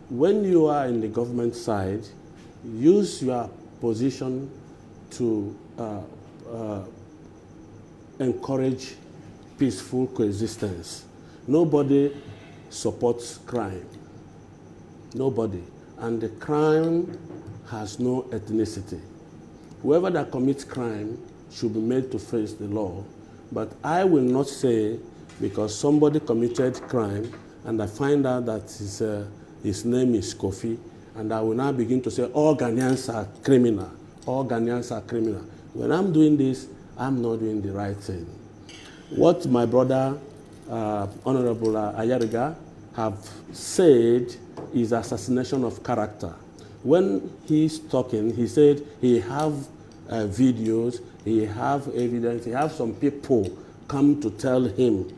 when you are in the government side, use your position to encourage peaceful coexistence. Nobody supports crime. Nobody. And the crime has no ethnicity. Whoever that commits crime should be made to face the law. But I will not say, because somebody committed crime and I find out that his name is Kofi, and I will now begin to say all Ghanaians are criminal. All Ghanaians are criminal. When I'm doing this, I'm not doing the right thing. What my brother, Honorable Ayariga, have said is assassination of character. When he's talking, he said he have videos, he have evidence, he have some people come to tell him.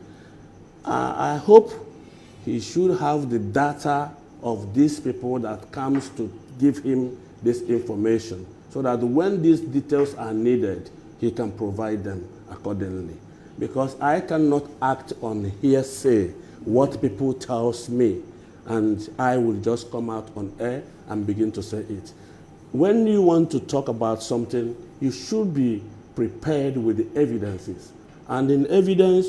I hope he should have the data of these people that comes to give him this information, so that when these details are needed, he can provide them accordingly. Because I cannot act on hearsay, what people tells me, and I will just come out on air and begin to say it. When you want to talk about something, you should be prepared with the evidences. And in evidence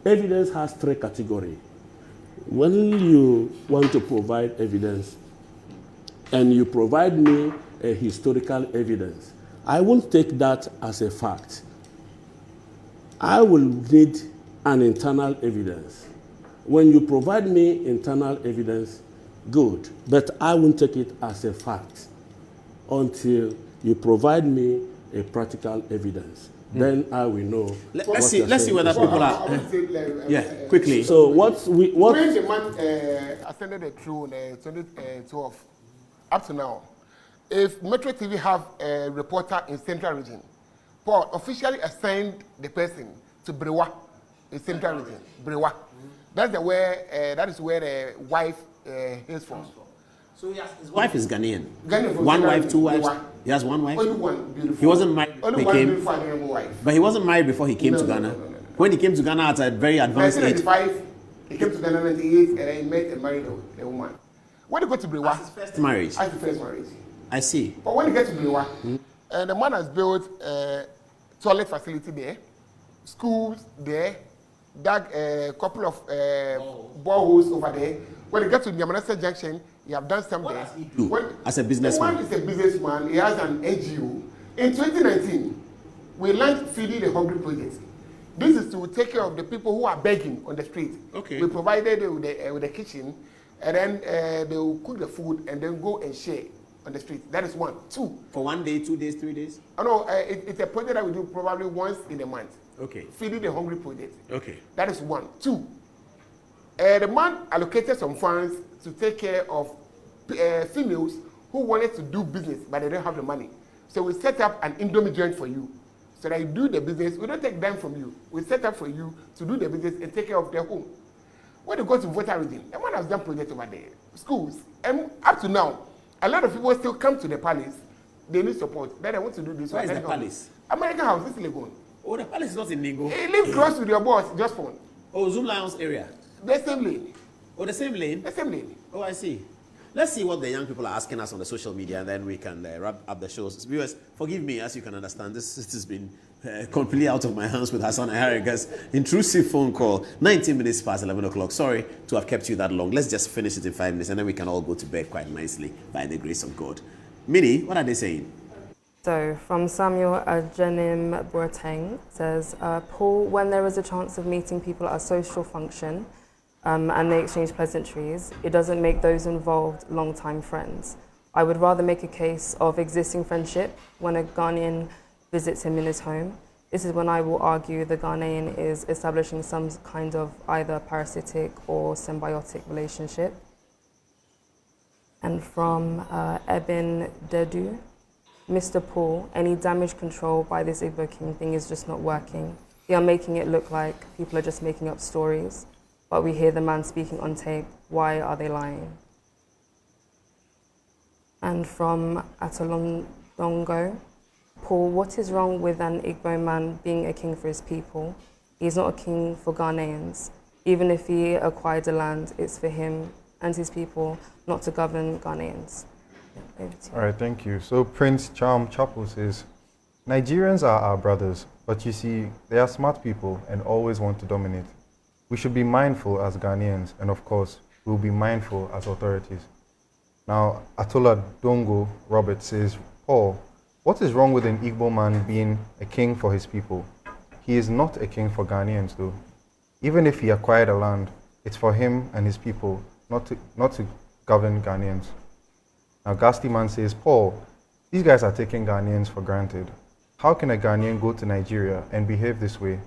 has three categories. When you want to provide evidence, and you provide me a historical evidence, I won't take that as a fact. I will need an internal evidence. When you provide me internal evidence, good, but I won't take it as a fact until you provide me a practical evidence. Then I will know. Let's see whether people are. Yeah, quickly. So when the man ascended the throne 2012, up to now, if Metro TV have a reporter in Central Region, Paul officially assigned the person to Brewa, the central region. Brewa. That's the where that is where the wife hails from. So his wife is Ghanaian. From One Central wife, region. two wives. Brewa. He has one wife. Only one beautiful. He wasn't married. Only He one came, beautiful and wife. but he wasn't married before he came to Ghana. No. When he came to Ghana at a very advanced age. 1995, he came to Ghana 98, and then he met and married a woman. When he got to Brewa, His first marriage. as the first marriage. I see. But when he gets to Brewa, the man has built a toilet facility there, schools there, dug a couple of boreholes over there. When he gets to Yamanasa Junction, he have done some there. Does he do as a businessman? The man is a businessman. He has an NGO. In 2019, we launched Feeding the Hungry project. This is to take care of the people who are begging on the street. Okay. We provided with the kitchen, and then they will cook the food and then go and share on the street. That is one. Two. For 1 day, 2 days, 3 days? Oh, no, it's a project that we do probably once in a month. Okay. Feeding the Hungry project. Okay. That is one. Two. The man allocated some funds to take care of females who wanted to do business but they don't have the money. So we set up an Indomie joint for you. So that you do the business, we don't take them from you. We set up for you to do the business and take care of their home. When you go to Voter region, the man has done projects over there, schools, and up to now, a lot of people still come to the palace. They need support. Then they want to do this. Where is the palace? American House, this is Legon. Oh, the palace is not in Ningo. He live close with your boss, just phone. Oh, Zoom Lions area. The same lane. Oh, the same lane? The same lane. Oh, I see. Let's see what the young people are asking us on the social media, and then we can wrap up the shows. Viewers, forgive me, as you can understand, this has been completely out of my hands with Hassan Ayariga's intrusive phone call. 19 minutes past 11 o'clock. Sorry to have kept you that long. Let's just finish it in 5 minutes, and then we can all go to bed quite nicely by the grace of God. Minnie, what are they saying? So, from Samuel Ajenim Boateng, says, Paul, when there is a chance of meeting people at a social function and they exchange pleasantries, it doesn't make those involved long-time friends. I would rather make a case of existing friendship when a Ghanaian visits him in his home. This is when I will argue the Ghanaian is establishing some kind of either parasitic or symbiotic relationship. And from Eben Dedu, Mr. Paul, any damage control by this Igbo King thing is just not working. They are making it look like people are just making up stories, but we hear the man speaking on tape. Why are they lying? And from Atalondongo, Paul, what is wrong with an Igbo man being a king for his people? He's not a king for Ghanaians. Even if he acquired the land, it's for him and his people, not to govern Ghanaians. All right, thank you. So Prince Charm Chapo says, Nigerians are our brothers, but you see, they are smart people and always want to dominate. We should be mindful as Ghanaians, and of course, we'll be mindful as authorities. Now, Atola Dongo Robert says, Paul, what is wrong with an Igbo man being a king for his people? He is not a king for Ghanaians, though. Even if he acquired a land, it's for him and his people, not to govern Ghanaians. Now, Gasti Man says, Paul, these guys are taking Ghanaians for granted. How can a Ghanaian go to Nigeria and behave this way?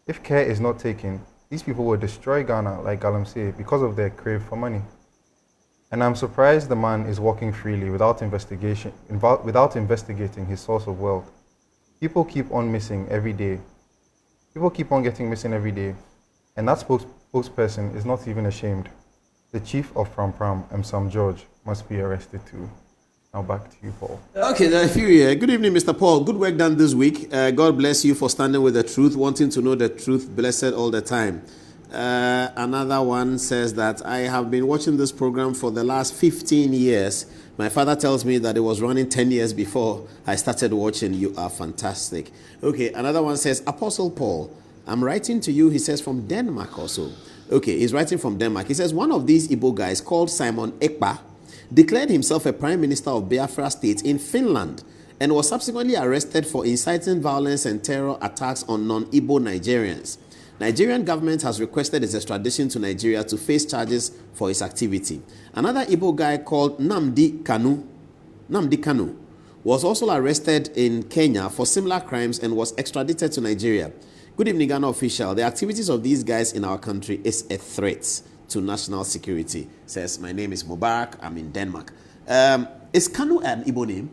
If care is not taken, these people will destroy Ghana, like Galamsey, because of their crave for money. And I'm surprised the man is walking freely without investigating his source of wealth. People keep on missing every day. People keep on getting missing every day. And that spokesperson is not even ashamed. The chief of Pram, Sam George, must be arrested too. Now back to you, Paul. Okay, there are a few here. Good evening, Mr. Paul. Good work done this week. God bless you for standing with the truth, wanting to know the truth, blessed all the time. Another one says that I have been watching this program for the last 15 years. My father tells me that it was running 10 years before I started watching. You are fantastic. Okay, another one says, Apostle Paul, I'm writing to you, he says, from Denmark also. Okay, he's writing from Denmark. He says, one of these Igbo guys called Simon Ekpa declared himself a prime minister of Biafra state in Finland and was subsequently arrested for inciting violence and terror attacks on non-Igbo Nigerians. Nigerian government has requested his extradition to Nigeria to face charges for his activity. Another Igbo guy called Namdi Kanu was also arrested in Kenya for similar crimes and was extradited to Nigeria. Good evening, Ghana official. The activities of these guys in our country is a threat to national security. Says, my name is Mubarak, I'm in Denmark. Is Kanu an Igbo name?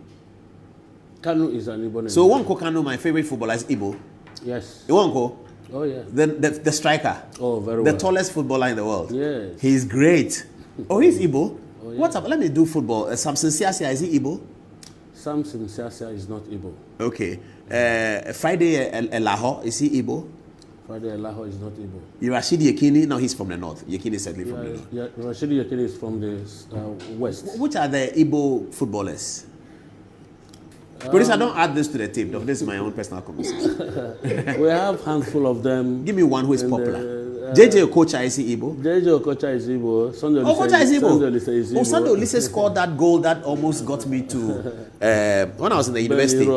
Kanu is an Igbo name. So Wonko Kanu, my favorite footballer, is Igbo. Yes. Wonko, Oh, yeah. the striker. Oh, very the well. tallest footballer in the world. Yes. He's great. Oh, he's Igbo. Oh, yeah. What's up? Let me do football. Samson Siasia, is he Igbo? Samson Siasia is not Igbo. Okay. Friday Elaho, is he Igbo? Friday Elaho is not Igbo. Rashid Yekini, no, he's from the north. Yekini is certainly from the north. Yeah, Rashid Yekini is from the west. Which are the Igbo footballers? Police, I don't add this to the tape. This is my own personal conversation. We have handful of them. Give me one who is popular. JJ Okocha, is he Igbo? JJ Okocha is Igbo. Sunday Okocha is Igbo. Sunday Olise is Igbo. Oh, Sunday Olise scored that goal that almost got me to when I was in the university.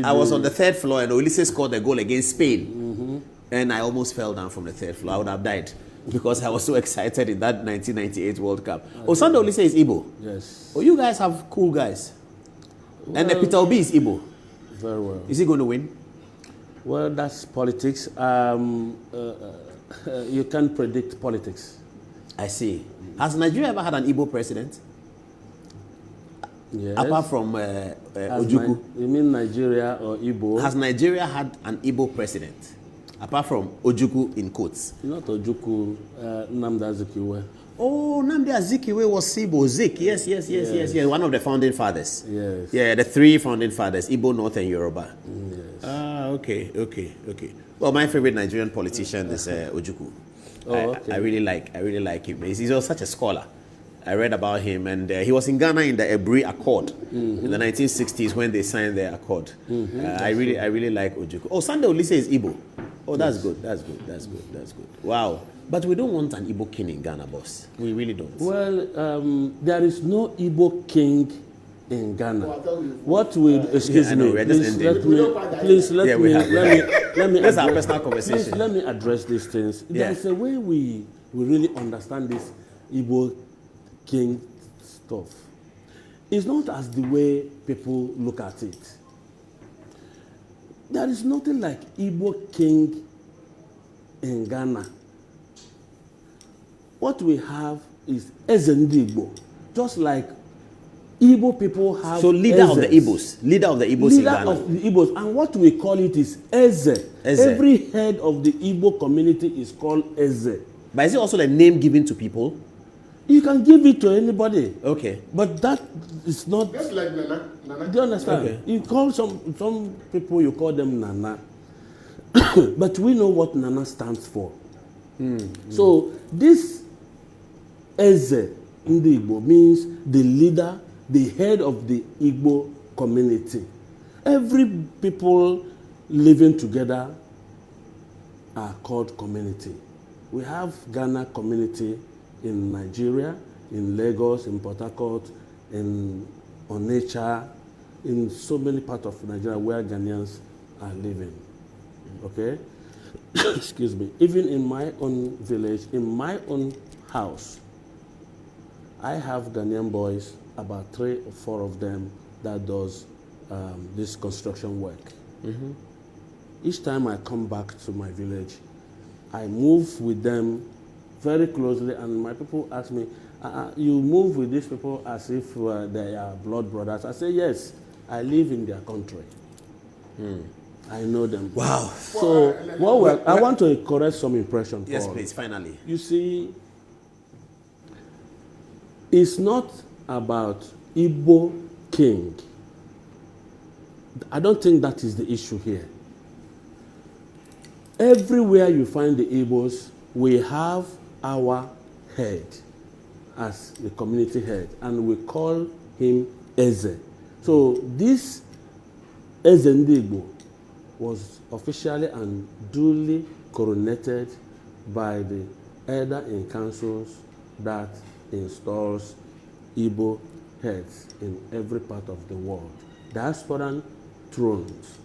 I was on the 3rd floor and Olise scored a goal against Spain. And I almost fell down from the 3rd floor. I would have died because I was so excited in that 1998 World Cup. Oh, Sunday Olise is Igbo. Yes. Oh, you guys have cool guys. And Peter Obi is Igbo. Very well. Is he going to win? Well, that's politics. You can't predict politics. I see. Has Nigeria ever had an Igbo president? Yes. Apart from Ojukwu? You mean Nigeria or Igbo? Has Nigeria had an Igbo president? Apart from Ojukwu in quotes. Not Ojukwu, Nnamdi Azikiwe. Oh, Nnamdi Azikiwe was Igbo. Zik, yes. One of the founding fathers. Yes. Yeah, the 3 founding fathers, Igbo, North, and Yoruba. Yes. Ah, okay. Well, my favorite Nigerian politician is Ojukwu. Oh, okay. I really like him. He's also such a scholar. I read about him, and he was in Ghana in the Ebri Accord in the 1960s when they signed the Accord. I really like Ojukwu. Oh, Sunday Olise is Igbo. Oh, that's good. That's good. Wow. But we don't want an Igbo king in Ghana, boss. We really don't. Well, there is no Igbo king in Ghana. What will excuse me? Please let me. That's our personal conversation. Please let me address these things. There's a way we really understand this Igbo king stuff. It's not as the way people look at it. There is nothing like Igbo king in Ghana. What we have is Igbo, just like Igbo people have. So leader of the Igbos in Ghana. Leader of the Igbos, and what we call it is Eze. Every head of the Igbo community is called Eze. But is it also a name given to people? You can give it to anybody. Okay. But that is not. Just like Nana. Do you understand? Okay. You call some people, you call them Nana. But we know what Nana stands for. So this Eze in the Igbo means the leader, the head of the Igbo community. Every people living together are called community. We have Ghana community in Nigeria, in Lagos, in Port Harcourt, in Onitsha, in so many parts of Nigeria where Ghanaians are living. Okay? Excuse me. Even in my own village, in my own house, I have Ghanaian boys, about 3 or 4 of them, that does this construction work. Each time I come back to my village, I move with them very closely, and my people ask me, you move with these people as if they are blood brothers. I say, yes, I live in their country. I know them. Wow. So, I want to correct some impression. Yes, Paul. please, finally. You see, it's not about Igbo king. I don't think that is the issue here. Everywhere you find the Igbos, we have our head as the community head, and we call him Eze. So this Eze Ndigbo was officially and duly coronated by the elder in councils that installs Igbo heads in every part of the world. Diasporan thrones,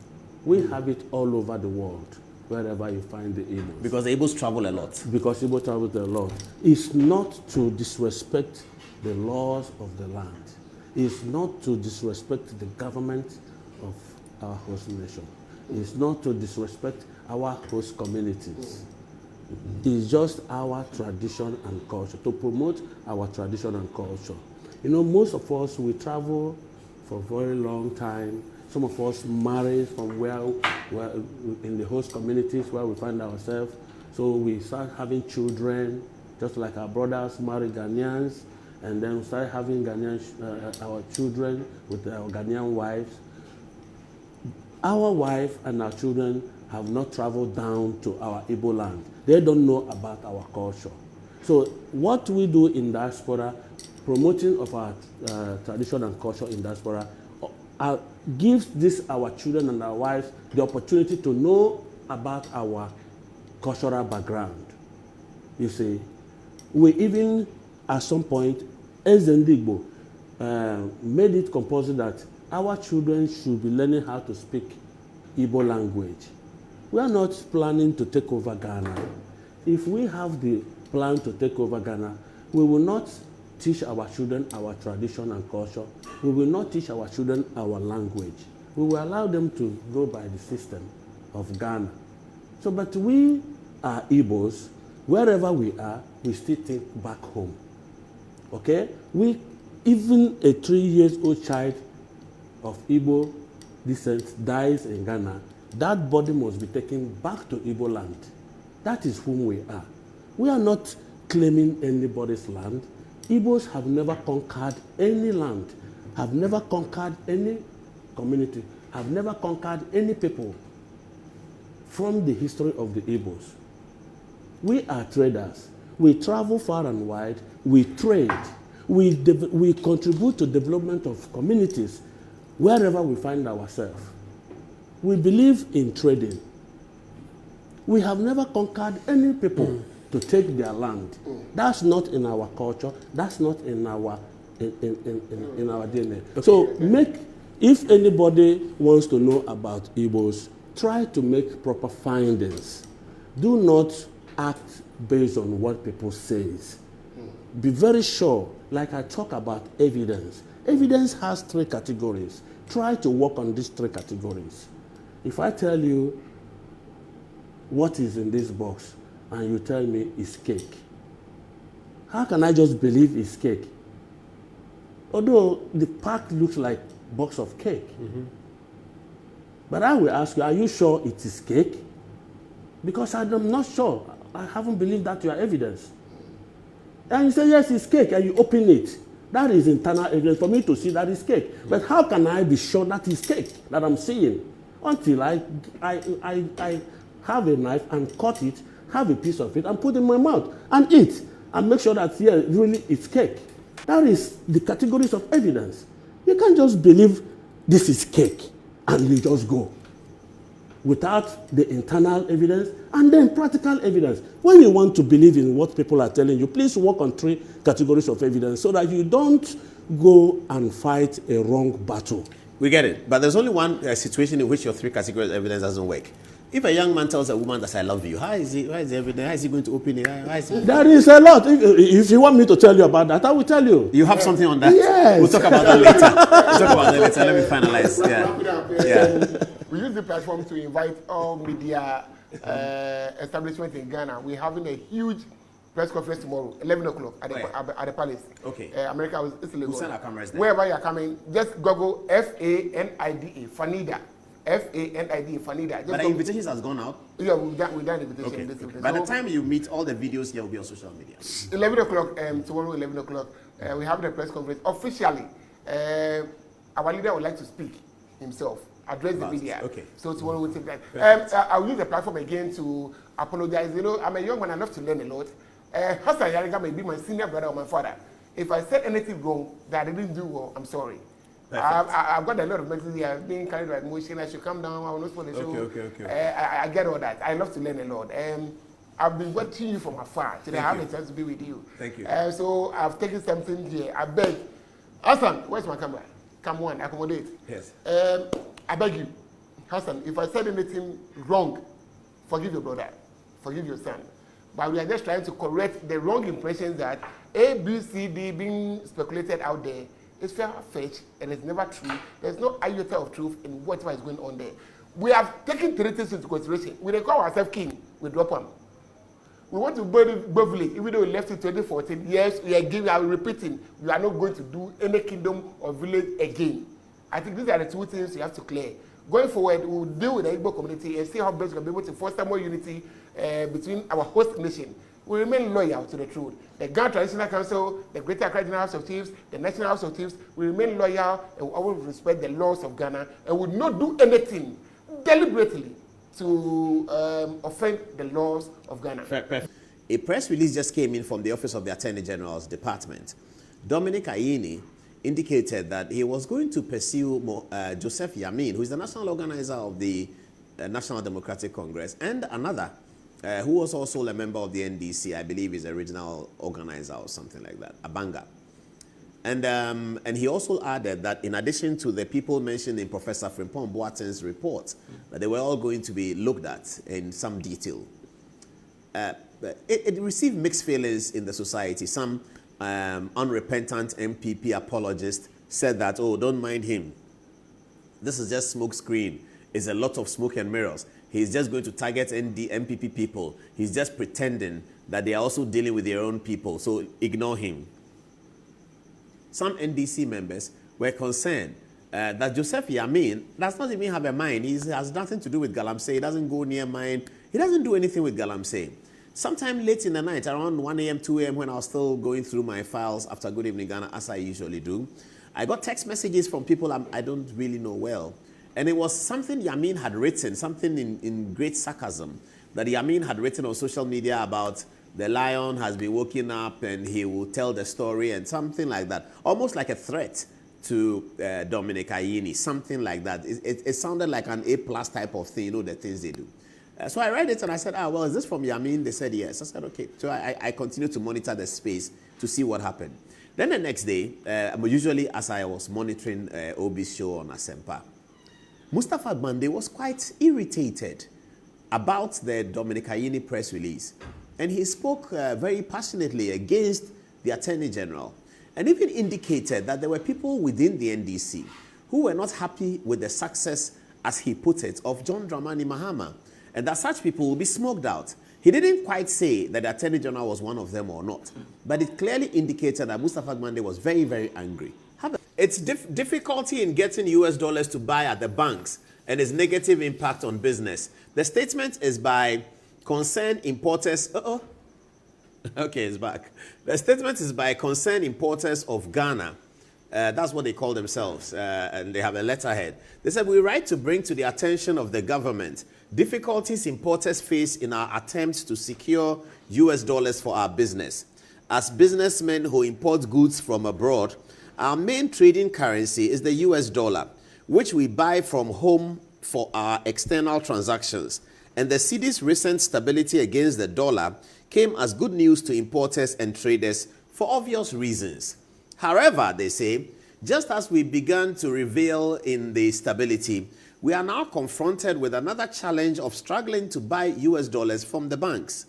we have it all over the world, wherever you find the Igbos. Because the Igbos travel a lot. Because Igbo travel a lot. It's not to disrespect the laws of the land. It's not to disrespect the government of our host nation. It's not to disrespect our host communities. It's just our tradition and culture, to promote our tradition and culture. You know, most of us, we travel for a very long time. Some of us marry from where in the host communities where we find ourselves. So we start having children, just like our brothers marry Ghanaians, and then we start having our children with our Ghanaian wives. Our wife and our children have not traveled down to our Igbo land. They don't know about our culture. So what we do in diaspora, promoting of our tradition and culture in diaspora, gives our children and our wives the opportunity to know about our cultural background. You see, we even at some point, as Igbo, made it compulsory that our children should be learning how to speak Igbo language. We are not planning to take over Ghana. If we have the plan to take over Ghana, we will not teach our children our tradition and culture. We will not teach our children our language. We will allow them to go by the system of Ghana. So, but we are Igbos. Wherever we are, we still think back home. Okay? Even a 3-year-old child of Igbo descent dies in Ghana, that body must be taken back to Igbo land. That is whom we are. We are not claiming anybody's land. Igbos have never conquered any land, have never conquered any community, have never conquered any people from the history of the Igbos. We are traders. We travel far and wide. We trade. We contribute to development of communities wherever we find ourselves. We believe in trading. We have never conquered any people to take their land. That's not in our culture. That's not in our in our DNA. Okay. So if anybody wants to know about Igbos, try to make proper findings. Do not act based on what people say. Be very sure, like I talk about evidence. Evidence has 3 categories. Try to work on these 3 categories. If I tell you what is in this box and you tell me it's cake, how can I just believe it's cake? Although the pack looks like a box of cake. But I will ask you, are you sure it is cake? Because I'm not sure. I haven't believed that your evidence. And you say, yes, it's cake, and you open it. That is internal evidence for me to see that it's cake. But how can I be sure that it's cake that I'm seeing? Until I have a knife and cut it, have a piece of it, and put it in my mouth, and eat, and make sure that, yeah, really it's cake. That is the categories of evidence. You can't just believe this is cake, and you just go without the internal evidence and then practical evidence. When you want to believe in what people are telling you, please work on 3 categories of evidence so that you don't go and fight a wrong battle. We get it. But there's only one situation in which your 3 categories of evidence doesn't work. If a young man tells a woman that I love you, how is the evidence? How is he going to open it? There is a lot. If you want me to tell you about that, I will tell you. You have something on that? Yes. We'll talk about that later. Let me finalize. Yeah. We use the platform to invite all media establishments in Ghana. We're having a huge press conference tomorrow, 11 o'clock at the Palace. Okay. America is illegal. We'll send our cameras there. Wherever you're coming, just Google FANIDA, FANIDA. FANIDA, FANIDA. But the invitations has gone out? Yeah, we've done invitation. Okay. By the time you meet, all the videos here will be on social media. 11 o'clock, tomorrow, 11 o'clock, we have the press conference. Officially, our leader would like to speak himself, address the media. Okay. So tomorrow we'll take that. I'll use the platform again to apologize. You know, I'm a young man, I love to learn a lot. Ayariga may be my senior brother or my father. If I said anything wrong that I didn't do well, I'm sorry. I've got a lot of messages here, being carried by emotion. I should come down. I will not spoil the show. Okay. I get all that. I love to learn a lot. I've been watching you from afar. Today I have the chance to be with you. Thank you. So I've taken something here. I beg. Hassan, where's my camera? Come on, accommodate. Yes. I beg you, Hassan, if I said anything wrong, forgive your brother, forgive your son. But we are just trying to correct the wrong impressions that A, B, C, D being speculated out there. It's far-fetched and it's never true. There's no iota of truth in whatever is going on there. We have taken 3 things into consideration. We don't call ourselves king, we drop them. We want to build village, even though we left in 2014. Yes, we are repeating, we are not going to do any kingdom or village again. I think these are the two things you have to clear. Going forward, we'll deal with the Igbo community and see how best we can be able to foster more unity between our host nation. We remain loyal to the truth. The Ghana Traditional Council, the Greater Accra General House of Chiefs, the National House of Chiefs, we remain loyal and we always respect the laws of Ghana and will not do anything deliberately to offend the laws of Ghana. A press release just came in from the Office of the Attorney General's Department. Dominic Ayini indicated that he was going to pursue Joseph Yamin, who is the national organizer of the National Democratic Congress, and another who was also a member of the NDC, I believe is a regional organizer or something like that, Abanga. And he also added that in addition to the people mentioned in Professor Frimpong Boateng's report, that they were all going to be looked at in some detail. It received mixed feelings in the society. Some unrepentant MPP apologists said that, oh, don't mind him. This is just smoke screen. It's a lot of smoke and mirrors. He's just going to target MPP people. He's just pretending that they are also dealing with their own people, so ignore him. Some NDC members were concerned that Joseph Yamin does not even have a mind. He has nothing to do with Galamsey. He doesn't go near mine. He doesn't do anything with Galamsey. Sometime late in the night, around 1 a.m., 2 a.m., when I was still going through my files after Good Evening Ghana, as I usually do, I got text messages from people I don't really know well. And it was something Yamin had written, something in great sarcasm, that Yamin had written on social media about the lion has been woken up and he will tell the story and something like that. Almost like a threat to Dominic Ayini, something like that. It sounded like an A+ type of thing, you know, the things they do. So I read it and I said, well, is this from Yamin? They said yes. I said, okay. So I continued to monitor the space to see what happened. Then the next day, usually as I was monitoring Obi's show on Asempa, Mustafa Bande was quite irritated about the Dominic Ayini press release. And he spoke very passionately against the Attorney General and even indicated that there were people within the NDC who were not happy with the success, as he put it, of John Dramani Mahama, and that such people will be smoked out. He didn't quite say that the Attorney General was one of them or not, but it clearly indicated that Mustafa Bande was very, very angry. It's difficulty in getting US dollars to buy at the banks and its negative impact on business. The statement is by Concerned Importers. Okay, it's back. The statement is by Concerned Importers of Ghana. That's what they call themselves, and they have a letterhead. They said, we write to bring to the attention of the government difficulties importers face in our attempts to secure US dollars for our business. As businessmen who import goods from abroad, our main trading currency is the US dollar, which we buy from home for our external transactions. And the cedi's recent stability against the dollar came as good news to importers and traders for obvious reasons. However, they say, just as we began to revel in the stability, we are now confronted with another challenge of struggling to buy US dollars from the banks.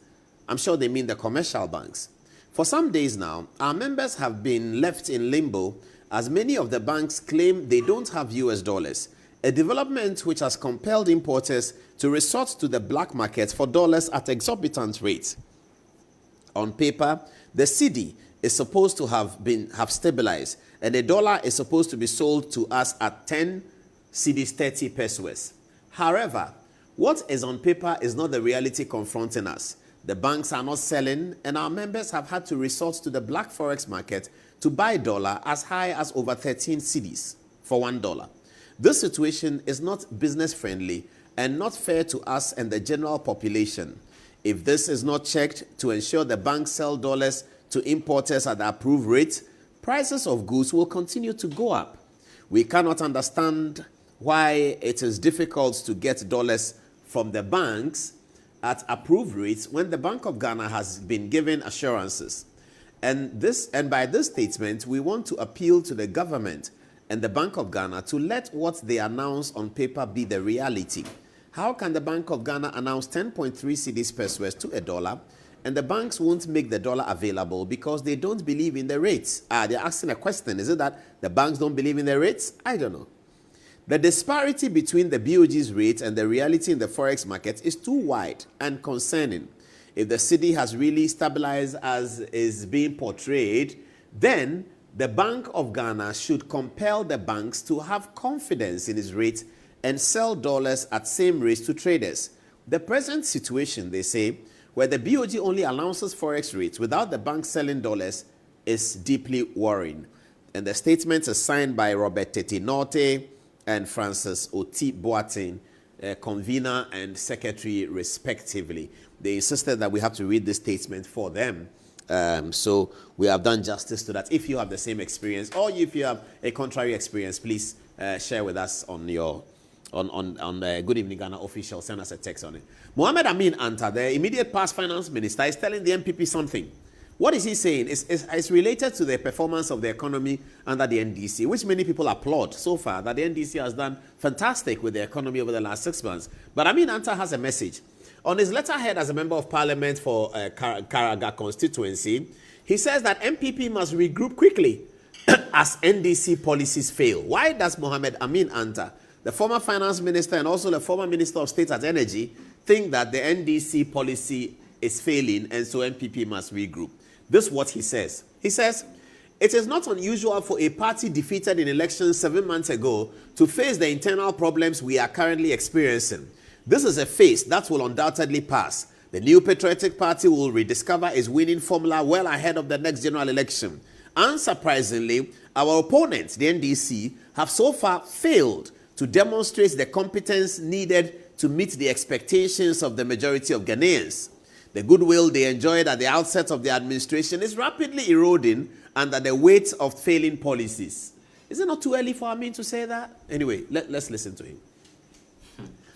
I'm sure they mean the commercial banks. For some days now, our members have been left in limbo as many of the banks claim they don't have US dollars, a development which has compelled importers to resort to the black market for dollars at exorbitant rates. On paper, the cedi is supposed to have stabilized, and the dollar is supposed to be sold to us at 10 cedis 30 pesos. However, what is on paper is not the reality confronting us. The banks are not selling, and our members have had to resort to the black forex market to buy dollar as high as over 13 cedis for $1. This situation is not business friendly and not fair to us and the general population. If this is not checked to ensure the banks sell dollars to importers at the approved rate, prices of goods will continue to go up. We cannot understand why it is difficult to get dollars from the banks at approved rates when the Bank of Ghana has been given assurances. And by this statement, we want to appeal to the government and the Bank of Ghana to let what they announce on paper be the reality. How can the Bank of Ghana announce 10.3 cedis pesos to $1 and the banks won't make the dollar available because they don't believe in the rates? They're asking a question. Is it that the banks don't believe in the rates? I don't know. The disparity between the BOG's rate and the reality in the forex market is too wide and concerning. If the cedi has really stabilized as is being portrayed, then The Bank of Ghana should compel the banks to have confidence in its rate and sell dollars at same rates to traders. The present situation, they say, where the BOG only announces forex rates without the bank selling dollars is deeply worrying. And the statement is signed by Robert Tete Norte and Francis Oti Boateng, convener and secretary respectively. They insisted that we have to read this statement for them. So we have done justice to that. If you have the same experience or if you have a contrary experience, please share with us on your on the Good Evening Ghana official. Send us a text on it. Mohamed Amin Anta, the immediate past finance minister, is telling the MPP something. What is he saying? It's related to the performance of the economy under the NDC, which many people applaud so far, that the NDC has done fantastic with the economy over the last 6 months. But Amin Anta has a message. On his letterhead as a member of parliament for Karaga constituency, he says that MPP must regroup quickly as NDC policies fail. Why does Mohamed Amin Anta, the former finance minister and also the former minister of state at energy, think that the NDC policy is failing and so MPP must regroup? This is what he says. He says, it is not unusual for a party defeated in elections 7 months ago to face the internal problems we are currently experiencing. This is a phase that will undoubtedly pass. The new patriotic party will rediscover its winning formula well ahead of the next general election. Unsurprisingly, our opponents, the NDC, have so far failed to demonstrate the competence needed to meet the expectations of the majority of Ghanaians. The goodwill they enjoyed at the outset of the administration is rapidly eroding under the weight of failing policies. Is it not too early for Amin to say that? Anyway, let's listen to him.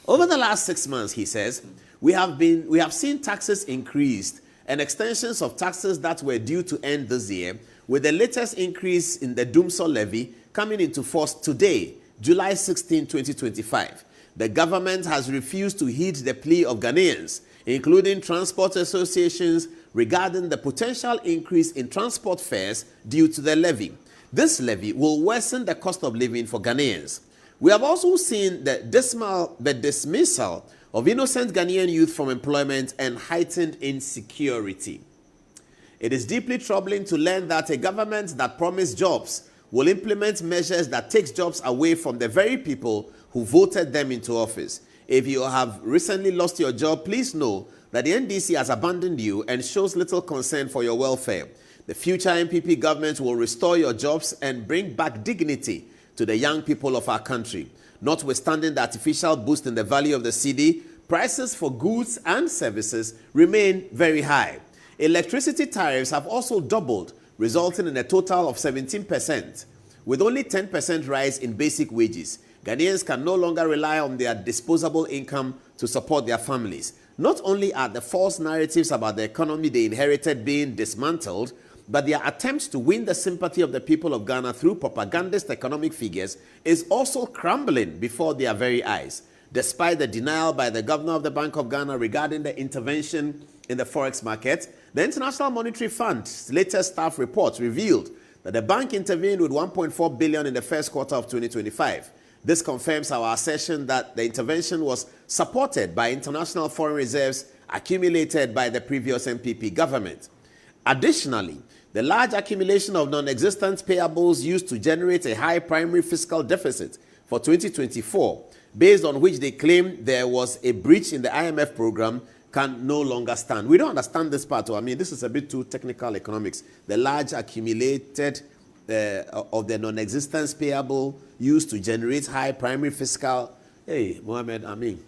Over the last 6 months, he says, we have seen taxes increased and extensions of taxes that were due to end this year, with the latest increase in the Dumsor levy coming into force today, July 16, 2025. The government has refused to heed the plea of Ghanaians, including transport associations, regarding the potential increase in transport fares due to the levy. This levy will worsen the cost of living for Ghanaians. We have also seen the dismissal of innocent Ghanaian youth from employment and heightened insecurity. It is deeply troubling to learn that a government that promised jobs will implement measures that takes jobs away from the very people who voted them into office. If you have recently lost your job, please know that the NDC has abandoned you and shows little concern for your welfare. The future MPP government will restore your jobs and bring back dignity to the young people of our country. Notwithstanding the artificial boost in the value of the cedi, prices for goods and services remain very high. Electricity tariffs have also doubled, resulting in a total of 17%. With only 10% rise in basic wages, Ghanaians can no longer rely on their disposable income to support their families. Not only are the false narratives about the economy they inherited being dismantled, but their attempts to win the sympathy of the people of Ghana through propagandist economic figures is also crumbling before their very eyes. Despite the denial by the governor of the Bank of Ghana regarding the intervention in the forex market, the International Monetary Fund's latest staff report revealed that the bank intervened with 1.4 billion in the first quarter of 2025. This confirms our assertion that the intervention was supported by international foreign reserves accumulated by the previous MPP government. Additionally, the large accumulation of non-existent payables used to generate a high primary fiscal deficit for 2024, based on which they claim there was a breach in the IMF program, can no longer stand. We don't understand this part. I mean, this is a bit too technical economics. The large accumulated of the non-existence payable used to generate high primary fiscal. Hey, Mohamed, I mean,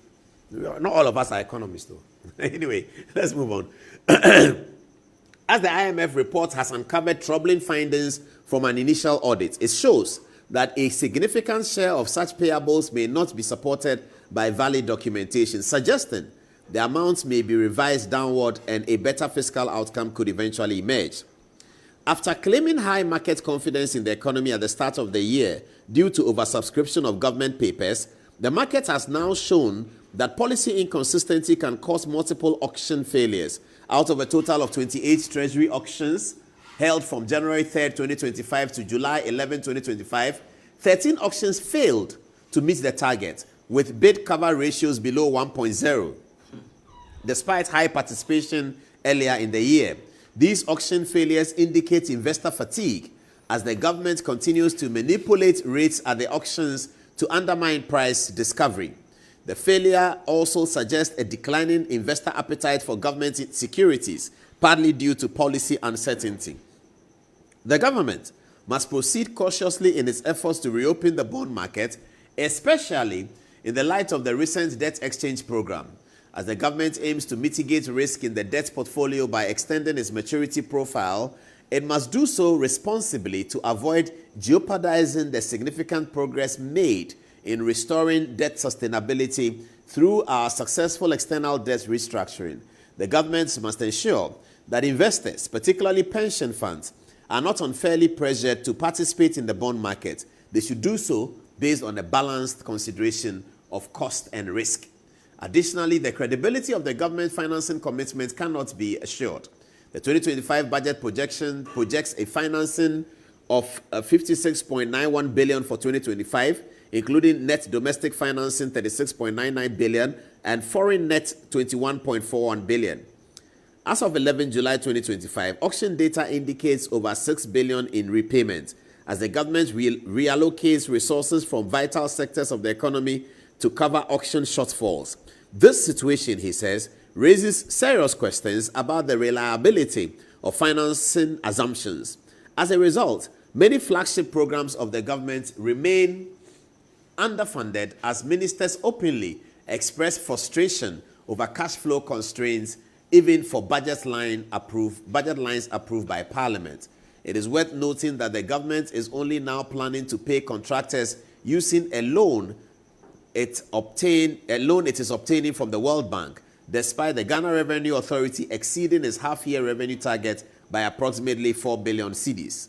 not all of us are economists, though. Anyway, let's move on. As the IMF report has uncovered troubling findings from an initial audit, it shows that a significant share of such payables may not be supported by valid documentation, suggesting the amounts may be revised downward and a better fiscal outcome could eventually emerge. After claiming high market confidence in the economy at the start of the year due to oversubscription of government papers, the market has now shown that policy inconsistency can cause multiple auction failures. Out of a total of 28 treasury auctions held from January 3, 2025 to July 11, 2025, 13 auctions failed to meet the target, with bid cover ratios below 1.0. Despite high participation earlier in the year, these auction failures indicate investor fatigue as the government continues to manipulate rates at the auctions to undermine price discovery. The failure also suggests a declining investor appetite for government securities, partly due to policy uncertainty. The government must proceed cautiously in its efforts to reopen the bond market, especially in the light of the recent debt exchange program, as the government aims to mitigate risk in the debt portfolio by extending its maturity profile. It must do so responsibly to avoid jeopardizing the significant progress made in restoring debt sustainability through our successful external debt restructuring. The government must ensure that investors, particularly pension funds, are not unfairly pressured to participate in the bond market. They should do so based on a balanced consideration of cost and risk. Additionally, the credibility of the government financing commitment cannot be assured. The 2025 budget projection projects a financing of 56.91 billion for 2025, including net domestic financing 36.99 billion and foreign net 21.41 billion. As of 11 July 2025, auction data indicates over 6 billion in repayment as the government reallocates resources from vital sectors of the economy to cover auction shortfalls. This situation, he says, raises serious questions about the reliability of financing assumptions. As a result, many flagship programs of the government remain underfunded as ministers openly express frustration over cash flow constraints, even for budget lines approved by Parliament. It is worth noting that the government is only now planning to pay contractors using a loan it is obtaining from the World Bank, despite the Ghana Revenue Authority exceeding its half-year revenue target by approximately 4 billion cedis.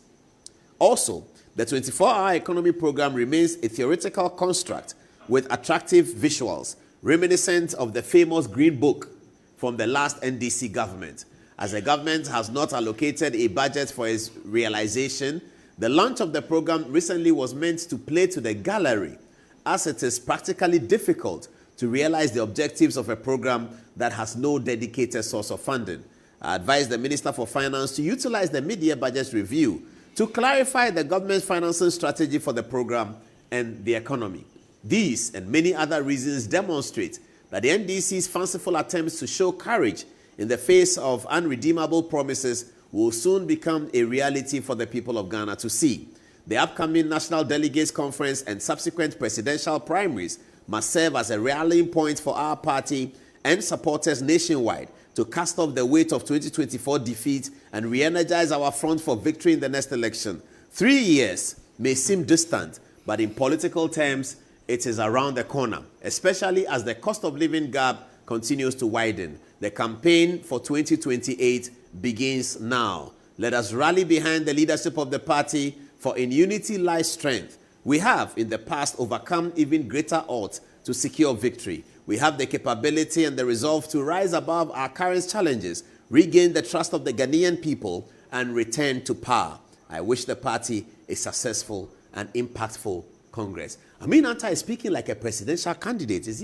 Also, the 24-hour economy program remains a theoretical construct with attractive visuals, reminiscent of the famous Green Book from the last NDC government. As the government has not allocated a budget for its realization, the launch of the program recently was meant to play to the gallery, as it is practically difficult to realize the objectives of a program that has no dedicated source of funding. I advise the Minister for Finance to utilize the mid-year budget review to clarify the government's financing strategy for the program and the economy. These and many other reasons demonstrate that the NDC's fanciful attempts to show courage in the face of unredeemable promises will soon become a reality for the people of Ghana to see. The upcoming National Delegates Conference and subsequent presidential primaries must serve as a rallying point for our party and supporters nationwide to cast off the weight of 2024 defeat and re-energize our front for victory in the next election. 3 years may seem distant, but in political terms, it is around the corner, especially as the cost of living gap continues to widen. The campaign for 2028 begins now. Let us rally behind the leadership of the party, for in unity lies strength. We have in the past overcome even greater odds to secure victory. We have the capability and the resolve to rise above our current challenges, regain the trust of the Ghanaian people, and return to power. I wish the party a successful and impactful Congress. Amin Anta is speaking like a presidential candidate. Is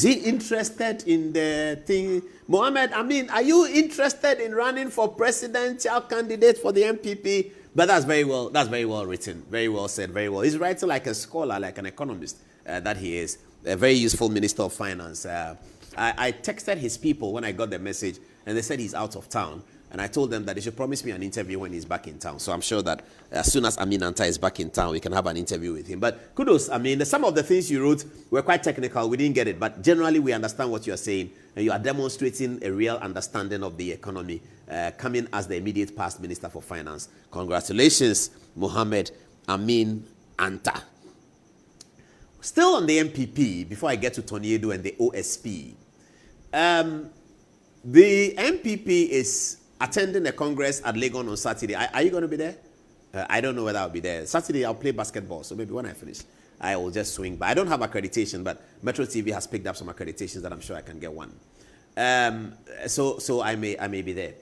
he interested in the thing? Mohammed, are you interested in running for presidential candidate for the MPP? But that's very well written, very well said, very well. He's writing like a scholar, like an economist that he is. A very useful Minister of Finance. I texted his people when I got the message, and they said he's out of town. And I told them that they should promise me an interview when he's back in town. So I'm sure that as soon as Amin Anta is back in town, we can have an interview with him. But kudos, some of the things you wrote were quite technical. We didn't get it. But generally, we understand what you're saying. And you are demonstrating a real understanding of the economy, coming as the immediate past Minister for Finance. Congratulations, Mohammed Amin Anta. Still on the MPP, before I get to Tornado and the OSP, the MPP is attending a congress at Legon on Saturday. Are you going to be there? I don't know whether I'll be there. Saturday, I'll play basketball, so maybe when I finish, I will just swing by. I don't have accreditation, but Metro TV has picked up some accreditations that I'm sure I can get one. So I may be there.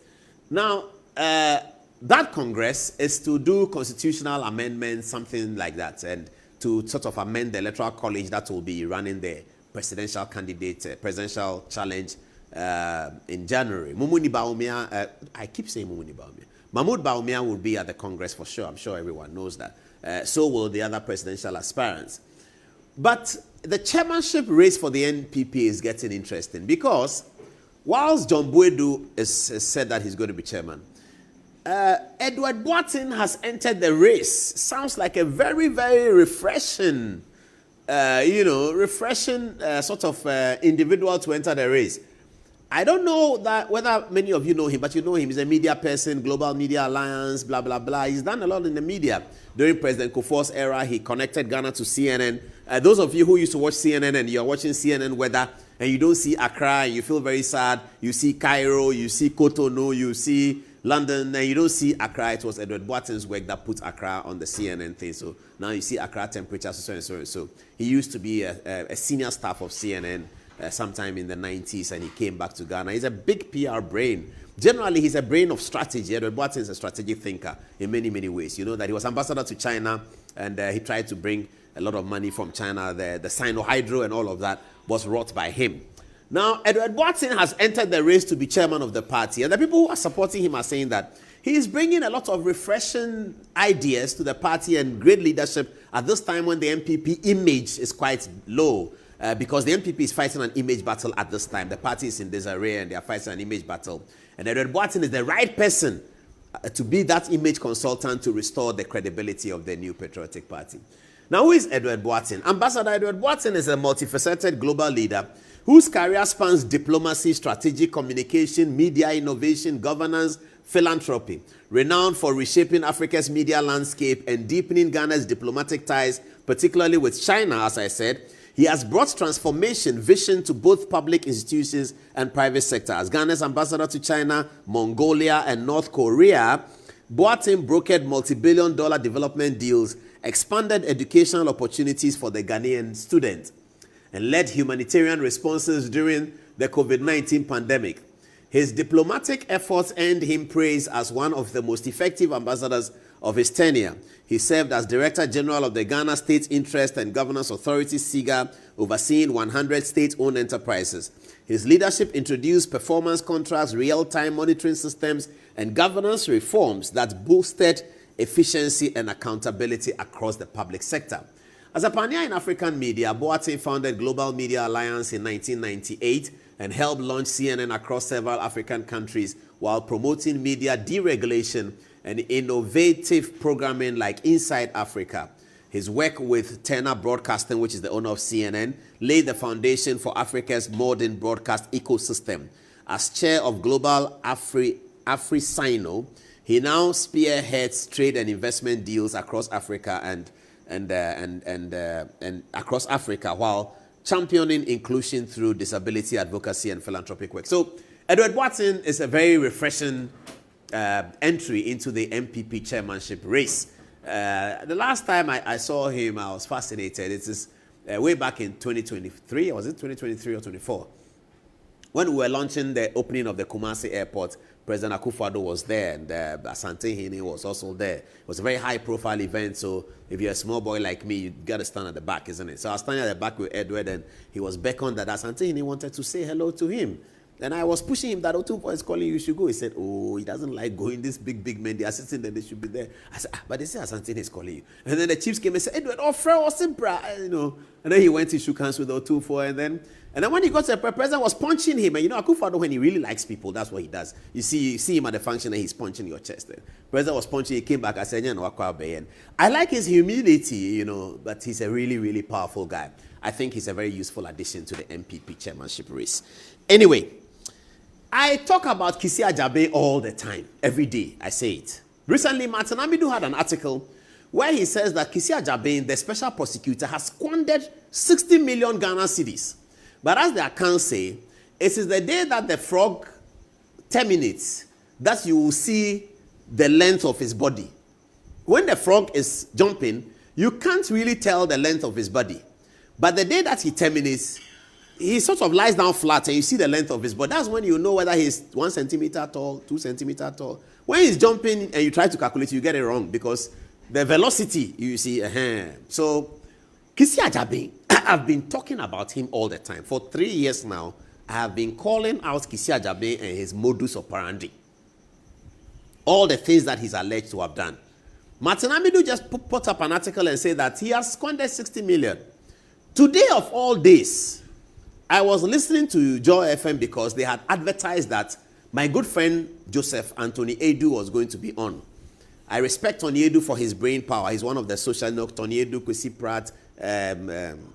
Now, that congress is to do constitutional amendments, something like that, and to sort of amend the electoral college that will be running the presidential candidate, presidential challenge in January. Mumuni Baumia, I keep saying Mumuni Baumia. Mahmoud Bawumia will be at the Congress for sure. I'm sure everyone knows that. So will the other presidential aspirants. But the chairmanship race for the NPP is getting interesting because whilst John Boadu has said that he's going to be chairman, Edward Boadu has entered the race. Sounds like a very, very refreshing, sort of individual to enter the race. I don't know that whether many of you know him, but you know him. He's a media person, Global Media Alliance, blah, blah, blah. He's done a lot in the media. During President Kufuor's era, he connected Ghana to CNN. Those of you who used to watch CNN and you're watching CNN weather and you don't see Accra and you feel very sad, you see Cairo, you see Cotonou, you see London, and you don't see Accra. It was Edward Boaten's work that put Accra on the CNN thing. So now you see Accra temperature, so and so and so. He used to be a senior staff of CNN sometime in the 90s, and he came back to Ghana. He's a big PR brain. Generally, he's a brain of strategy. Edward Boaten is a strategic thinker in many, many ways. You know that he was ambassador to China, and he tried to bring a lot of money from China. The Sino-Hydro and all of that was wrought by him. Now, Edward Boaten has entered the race to be chairman of the party, and the people who are supporting him are saying that he is bringing a lot of refreshing ideas to the party and great leadership at this time when the MPP image is quite low. Because the MPP is fighting an image battle at this time. The party is in disarray and they are fighting an image battle. And Edward Boaten is the right person to be that image consultant to restore the credibility of the new patriotic party. Now, who is Edward Boaten? Ambassador Edward Boaten is a multifaceted global leader whose career spans diplomacy, strategic communication, media innovation, governance, philanthropy. Renowned for reshaping Africa's media landscape and deepening Ghana's diplomatic ties, particularly with China, as I said, he has brought transformation vision to both public institutions and private sector. As Ghana's ambassador to China, Mongolia, and North Korea, Boaten brokered multi-billion-dollar development deals, expanded educational opportunities for the Ghanaian student, and led humanitarian responses during the COVID-19 pandemic. His diplomatic efforts earned him praise as one of the most effective ambassadors of his tenure. He served as Director General of the Ghana State Interest and Governance Authority, SIGA, overseeing 100 state-owned enterprises. His leadership introduced performance contracts, real-time monitoring systems, and governance reforms that boosted efficiency and accountability across the public sector. As a pioneer in African media, Boaten founded Global Media Alliance in 1998 and helped launch CNN across several African countries while promoting media deregulation and innovative programming like Inside Africa. His work with Turner Broadcasting, which is the owner of CNN, laid the foundation for Africa's modern broadcast ecosystem. As chair of Global AfriSino, he now spearheads trade and investment deals across Africa and across Africa while championing inclusion through disability advocacy and philanthropic work. So Edward Boaten is a very refreshing entry into the MPP chairmanship race. The last time I saw him, I was fascinated. It is way back in 2023, or was it 2023 or 24? When we were launching the opening of the Kumasi airport, President Akufo-Addo was there, and Asante Hene was also there. It was a very high-profile event, so if you're a small boy like me, you got to stand at the back, isn't it? So I was standing at the back with Edward, and he was beckoned that Asante Hene wanted to say hello to him. And I was pushing him that Otunfo is calling, you should go. He said, oh, he doesn't like going. This big men, they are sitting there, they should be there. I said, but they say Asante is calling you. And then the chiefs came and said, Edward, oh, Fred was you know. And then he went, he shook hands with Otunfo, and then when he got to the president was punching him. And you know, Akufo-Addo, when he really likes people, that's what he does. You see him at the function and he's punching your chest. The president was punching, he came back, I said, I like his humility, you know, but he's a really, really powerful guy. I think he's a very useful addition to the MPP chairmanship race. Anyway, I talk about Kisi Ajabe all the time, every day, I say it. Recently, Martin Amidu had an article where he says that Kisi Ajabe, the special prosecutor, has squandered 60 million Ghana cedis. But as the accounts say, it is the day that the frog terminates that you will see the length of his body. When the frog is jumping, you can't really tell the length of his body. But the day that he terminates, he sort of lies down flat and you see the length of his body. That's when you know whether he's 1 centimeter tall, 2 centimeter tall. When he's jumping and you try to calculate, you get it wrong because the velocity, you see, So, Kisi Ajabe, I've been talking about him all the time. For 3 years now, I have been calling out Kisi Ajabe and his modus operandi. all the things that he's alleged to have done. Martin Amidu just put up an article and said that he has squandered 60 million. Today of all days, I was listening to Joy FM because they had advertised that my good friend Joseph Anthony Edu was going to be on. I respect Tony Edu for his brain power. He's one of the social network, Tony Edu, Kwesi Pratt,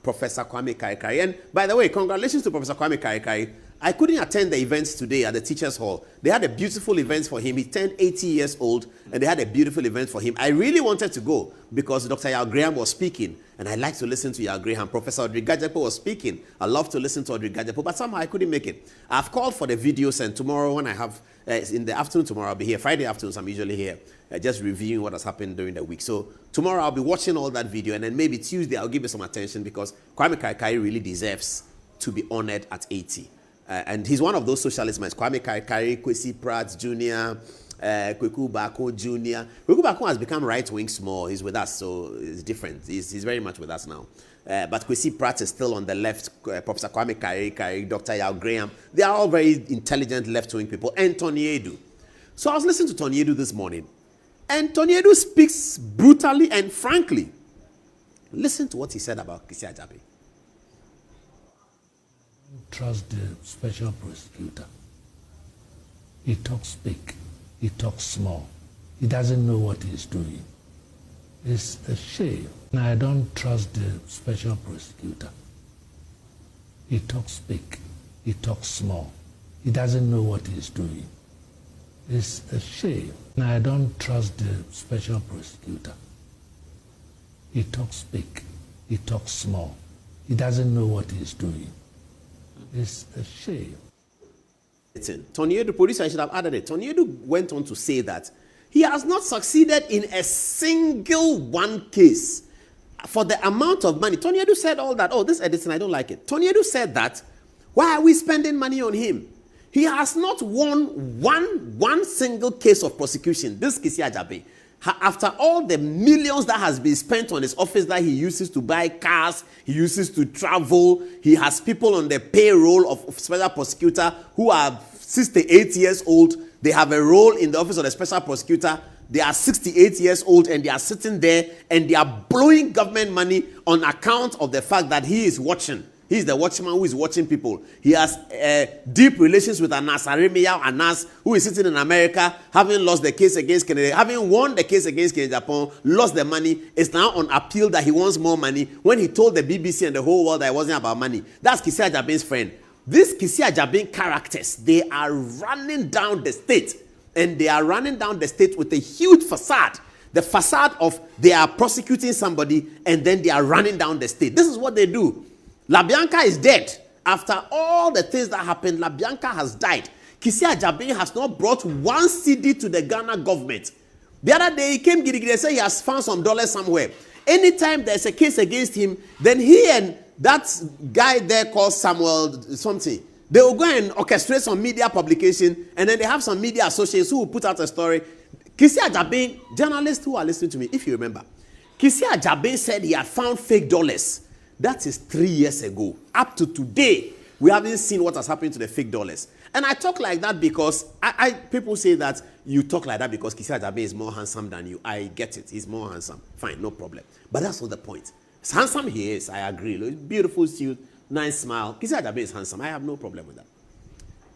Professor Kwame Kaikai. And by the way, congratulations to Professor Kwame Kaikai. I couldn't attend the events today at the Teachers Hall. They had a beautiful event for him. He turned 80 years old, and they had a beautiful event for him. I really wanted to go because Dr. Yao Graham was speaking, and I like to listen to Yao Graham. Professor Audrey Gajepo was speaking. I love to listen to Audrey Gajepo, but somehow I couldn't make it. I've called for the videos, and tomorrow when I have, in the afternoon tomorrow, I'll be here. Friday afternoons, I'm usually here, just reviewing what has happened during the week. So tomorrow I'll be watching all that video, and then maybe Tuesday I'll give you some attention because Kwame Kaikai really deserves to be honored at 80. And he's one of those socialist minds. Kwame Kaikai, Kwesi Pratt Jr., Kweku Bako Jr. Kweku Bako has become right-wing small. He's with us, so it's different. He's very much with us now. But Kwesi Pratt is still on the left. Professor Kwame Kaikai, Dr. Yao Graham. They are all very intelligent left-wing people. And Tony Edu. So I was listening to Tony Edu this morning. And Tony Edu speaks brutally and frankly. Listen to what he said about Kisi Ajabe. Trust the special prosecutor. He talks big, he talks small. He doesn't know what he's doing. It's a shame. I don't trust the special prosecutor. He talks big, he talks small. He doesn't know what he's doing. It's a shame. I don't trust the special prosecutor. He talks big, he talks small. He doesn't know what he's doing. It's a shame. Tony Edu, producer, I should have added it. Tony Edu went on to say that he has not succeeded in a single one case for the amount of money. Tony Edu said all that. Oh, this editing, I don't like it. Tony Edu said that. Why are we spending money on him? He has not won one single case of prosecution. This Kisi Ajabe. After all the millions that has been spent on his office that he uses to buy cars, he uses to travel, he has people on the payroll of special prosecutor who are 68 years old. They have a role in the office of the special prosecutor. They are 68 years old and they are sitting there and they are blowing government money on account of the fact that he is watching. He is the watchman who is watching people. He has deep relations with Anas Aremia Anas, who is sitting in America, having lost the case against Kennedy, having won the case against Kennedy Japan, lost the money, is now on appeal that he wants more money when he told the BBC and the whole world that it wasn't about money. That's Kisi Ajabe's friend. These Kisi Ajabe characters, they are running down the state. And they are running down the state with a huge facade. The facade of they are prosecuting somebody and then they are running down the state. This is what they do. LaBianca is dead. After all the things that happened, LaBianca has died. Kisi Ajabe has not brought one CD to the Ghana government. The other day, he came and said he has found some dollars somewhere. Anytime there's a case against him, then he and that guy there called Samuel something, they will go and orchestrate some media publication, and then they have some media associates who will put out a story. Kisi Ajabe, journalists who are listening to me, if you remember, Kisi Ajabe said he had found fake dollars. That is 3 years ago. Up to today, we haven't seen what has happened to the fake dollars. And I talk like that because people say that you talk like that because Kisi Ajabe is more handsome than you. I get it. He's more handsome. Fine, no problem. But that's not the point. As handsome he is, I agree. Beautiful suit, nice smile. Kisi Ajabe is handsome. I have no problem with that.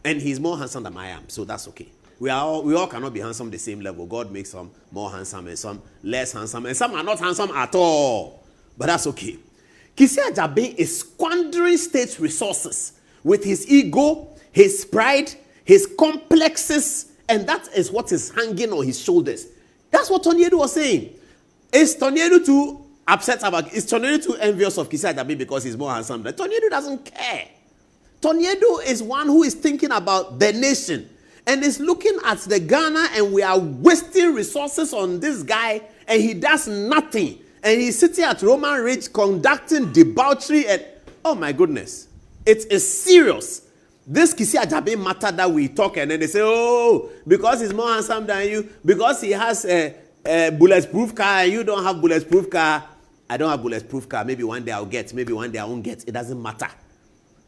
And he's more handsome than I am, so that's okay. We all cannot be handsome the same level. God makes some more handsome and some less handsome, and some are not handsome at all. But that's okay. Kisi Ajabe is squandering state resources with his ego, his pride, his complexes, and that is what is hanging on his shoulders. That's what Tony Edu was saying. Is Tony Edu too upset about? Is Tony Edu too envious of Kisi Ajabe because he's more handsome? Tony Edu doesn't care. Tony Edu is one who is thinking about the nation and is looking at the Ghana, and we are wasting resources on this guy, and he does nothing. And he's sitting at Roman Ridge conducting debauchery, and oh my goodness, it is serious. This Kisi Ajabe matter that we talk, and then they say, oh, because he's more handsome than you, because he has a bulletproof car and you don't have bulletproof car. I don't have bulletproof car. Maybe one day I'll get, maybe one day I won't get. It doesn't matter.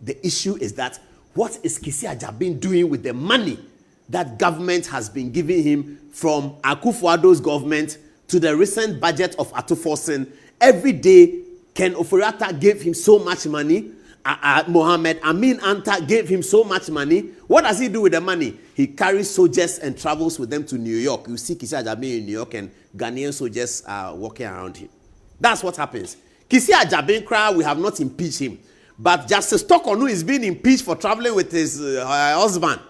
The issue is that what is Kisi Ajabe doing with the money that government has been giving him, from Akufo-Addo's government to the recent budget of Atuforsen. Every day, Ken Ofori-Atta gave him so much money. Mohammed Amin Anta gave him so much money. What does he do with the money? He carries soldiers and travels with them to New York. You see Kisi Ajaben in New York, and Ghanaian soldiers are walking around him. That's what happens. Kisi Ajaben, we have not impeached him. But Justice Tokonu is being impeached for traveling with his husband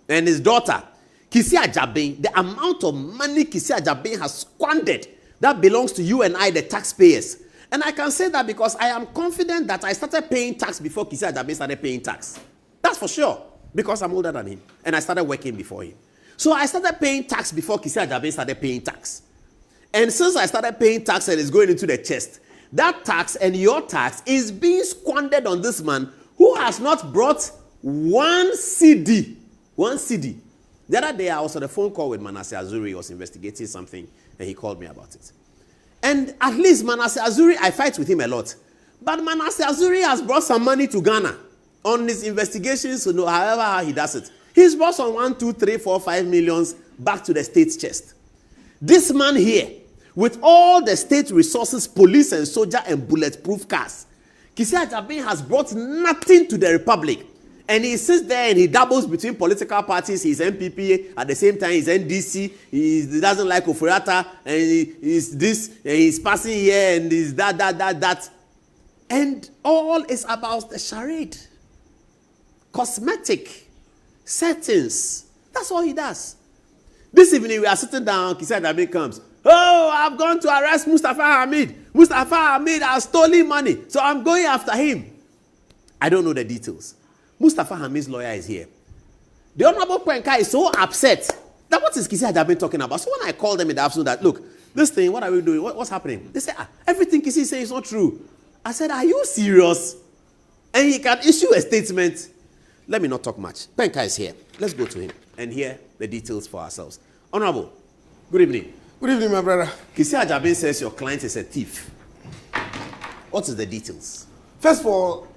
and his daughter. Kisi Ajaben, the amount of money Kisi Ajaben has squandered, that belongs to you and I, the taxpayers. And I can say that because I am confident that I started paying tax before Kisi Ajaben started paying tax. That's for sure, because I'm older than him and I started working before him. So I started paying tax before Kisi Ajaben started paying tax. And since I started paying tax and it's going into the chest, that tax and your tax is being squandered on this man who has not brought one CD. One CD. The other day I was on a phone call with Manasseh Azuri. He was investigating something and he called me about it. And at least Manasseh Azuri, I fight with him a lot. But Manasseh Azuri has brought some money to Ghana on his investigations, so no, however he does it. He's brought some 1, 2, 3, 4, 5 millions back to the state's chest. This man here, with all the state resources, police and soldier and bulletproof cars, Kisi Ajaben has brought nothing to the republic. And he sits there and he doubles between political parties. He's MPP, at the same time he's NDC. He doesn't like Ofori-Atta, and he's this, and he's passing here, and he's that. And all is about the charade. Cosmetic settings. That's all he does. This evening we are sitting down, Kisi Ajaben comes. Oh, I've gone to arrest Mustafa Hamid. Mustafa Hamid has stolen money, so I'm going after him. I don't know the details. Mustafa Hamid's lawyer is here. The Honorable Kwenka is so upset that what is Kisi Ajaben talking about? So when I called them in the afternoon that, look, this thing, what are we doing? What's happening? They said, everything Kisi is saying is not true. I said, are you serious? And he can issue a statement. Let me not talk much. Kwenka is here. Let's go to him and hear the details for ourselves. Honorable, good evening. Good evening, my brother. Kisi Ajaben says your client is a thief. What is the details? First of all,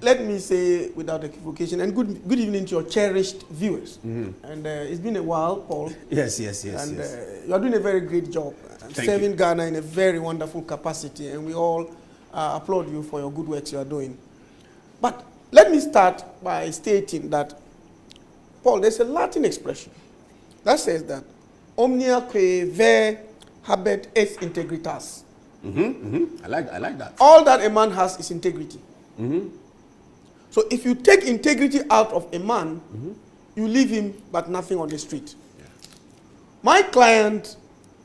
let me say without equivocation, and good evening to your cherished viewers. Mm-hmm. And it's been a while, Paul. Yes. And you are doing a very great job, serving Ghana in a very wonderful capacity, and we all applaud you for your good works you are doing. But let me start by stating that, Paul, there's a Latin expression that says that omnia que ver habet es integritas. I like that. All that a man has is integrity. Mm-hmm. So if you take integrity out of a man, you leave him but nothing on the street. Yeah. My client,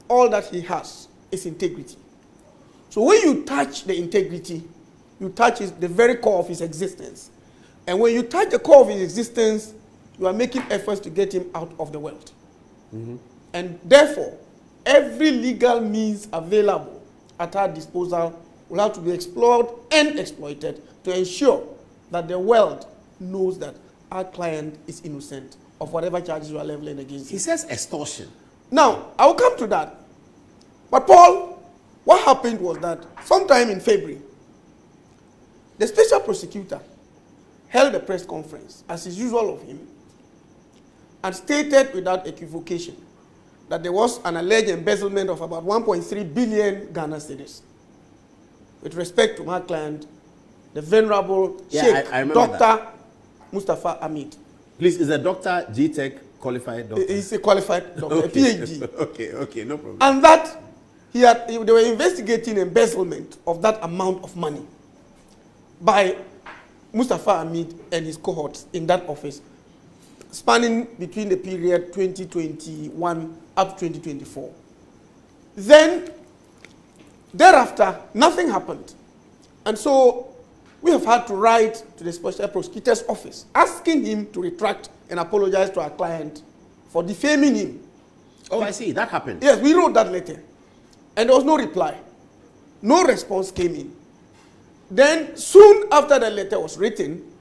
all that he has is integrity. So when you touch the integrity, you touch the very core of his existence. And when you touch the core of his existence, you are making efforts to get him out of the world. Mm-hmm. And therefore, every legal means available at our disposal will have to be explored and exploited to ensure that the world knows that our client is innocent of whatever charges you are leveling against him. He says extortion. Now, I will come to that. But Paul, what happened was that sometime in February, the special prosecutor held a press conference, as is usual of him, and stated without equivocation that there was an alleged embezzlement of about 1.3 billion Ghana cedis with respect to my client, the venerable Sheikh Dr. Mustafa Hamid. Please, is a doctor GTech qualified doctor? He's a qualified doctor, a PhD. Okay, no problem. And that they were investigating embezzlement of that amount of money by Mustafa Hamid and his cohorts in that office, spanning between the period 2021 up to 2024. Then, thereafter, nothing happened. And so, we have had to write to the special prosecutor's office, asking him to retract and apologize to our client for defaming him. Oh, I see. That happened. Yes, we wrote that letter. And there was no reply. No response came in. Then, soon after the letter was written,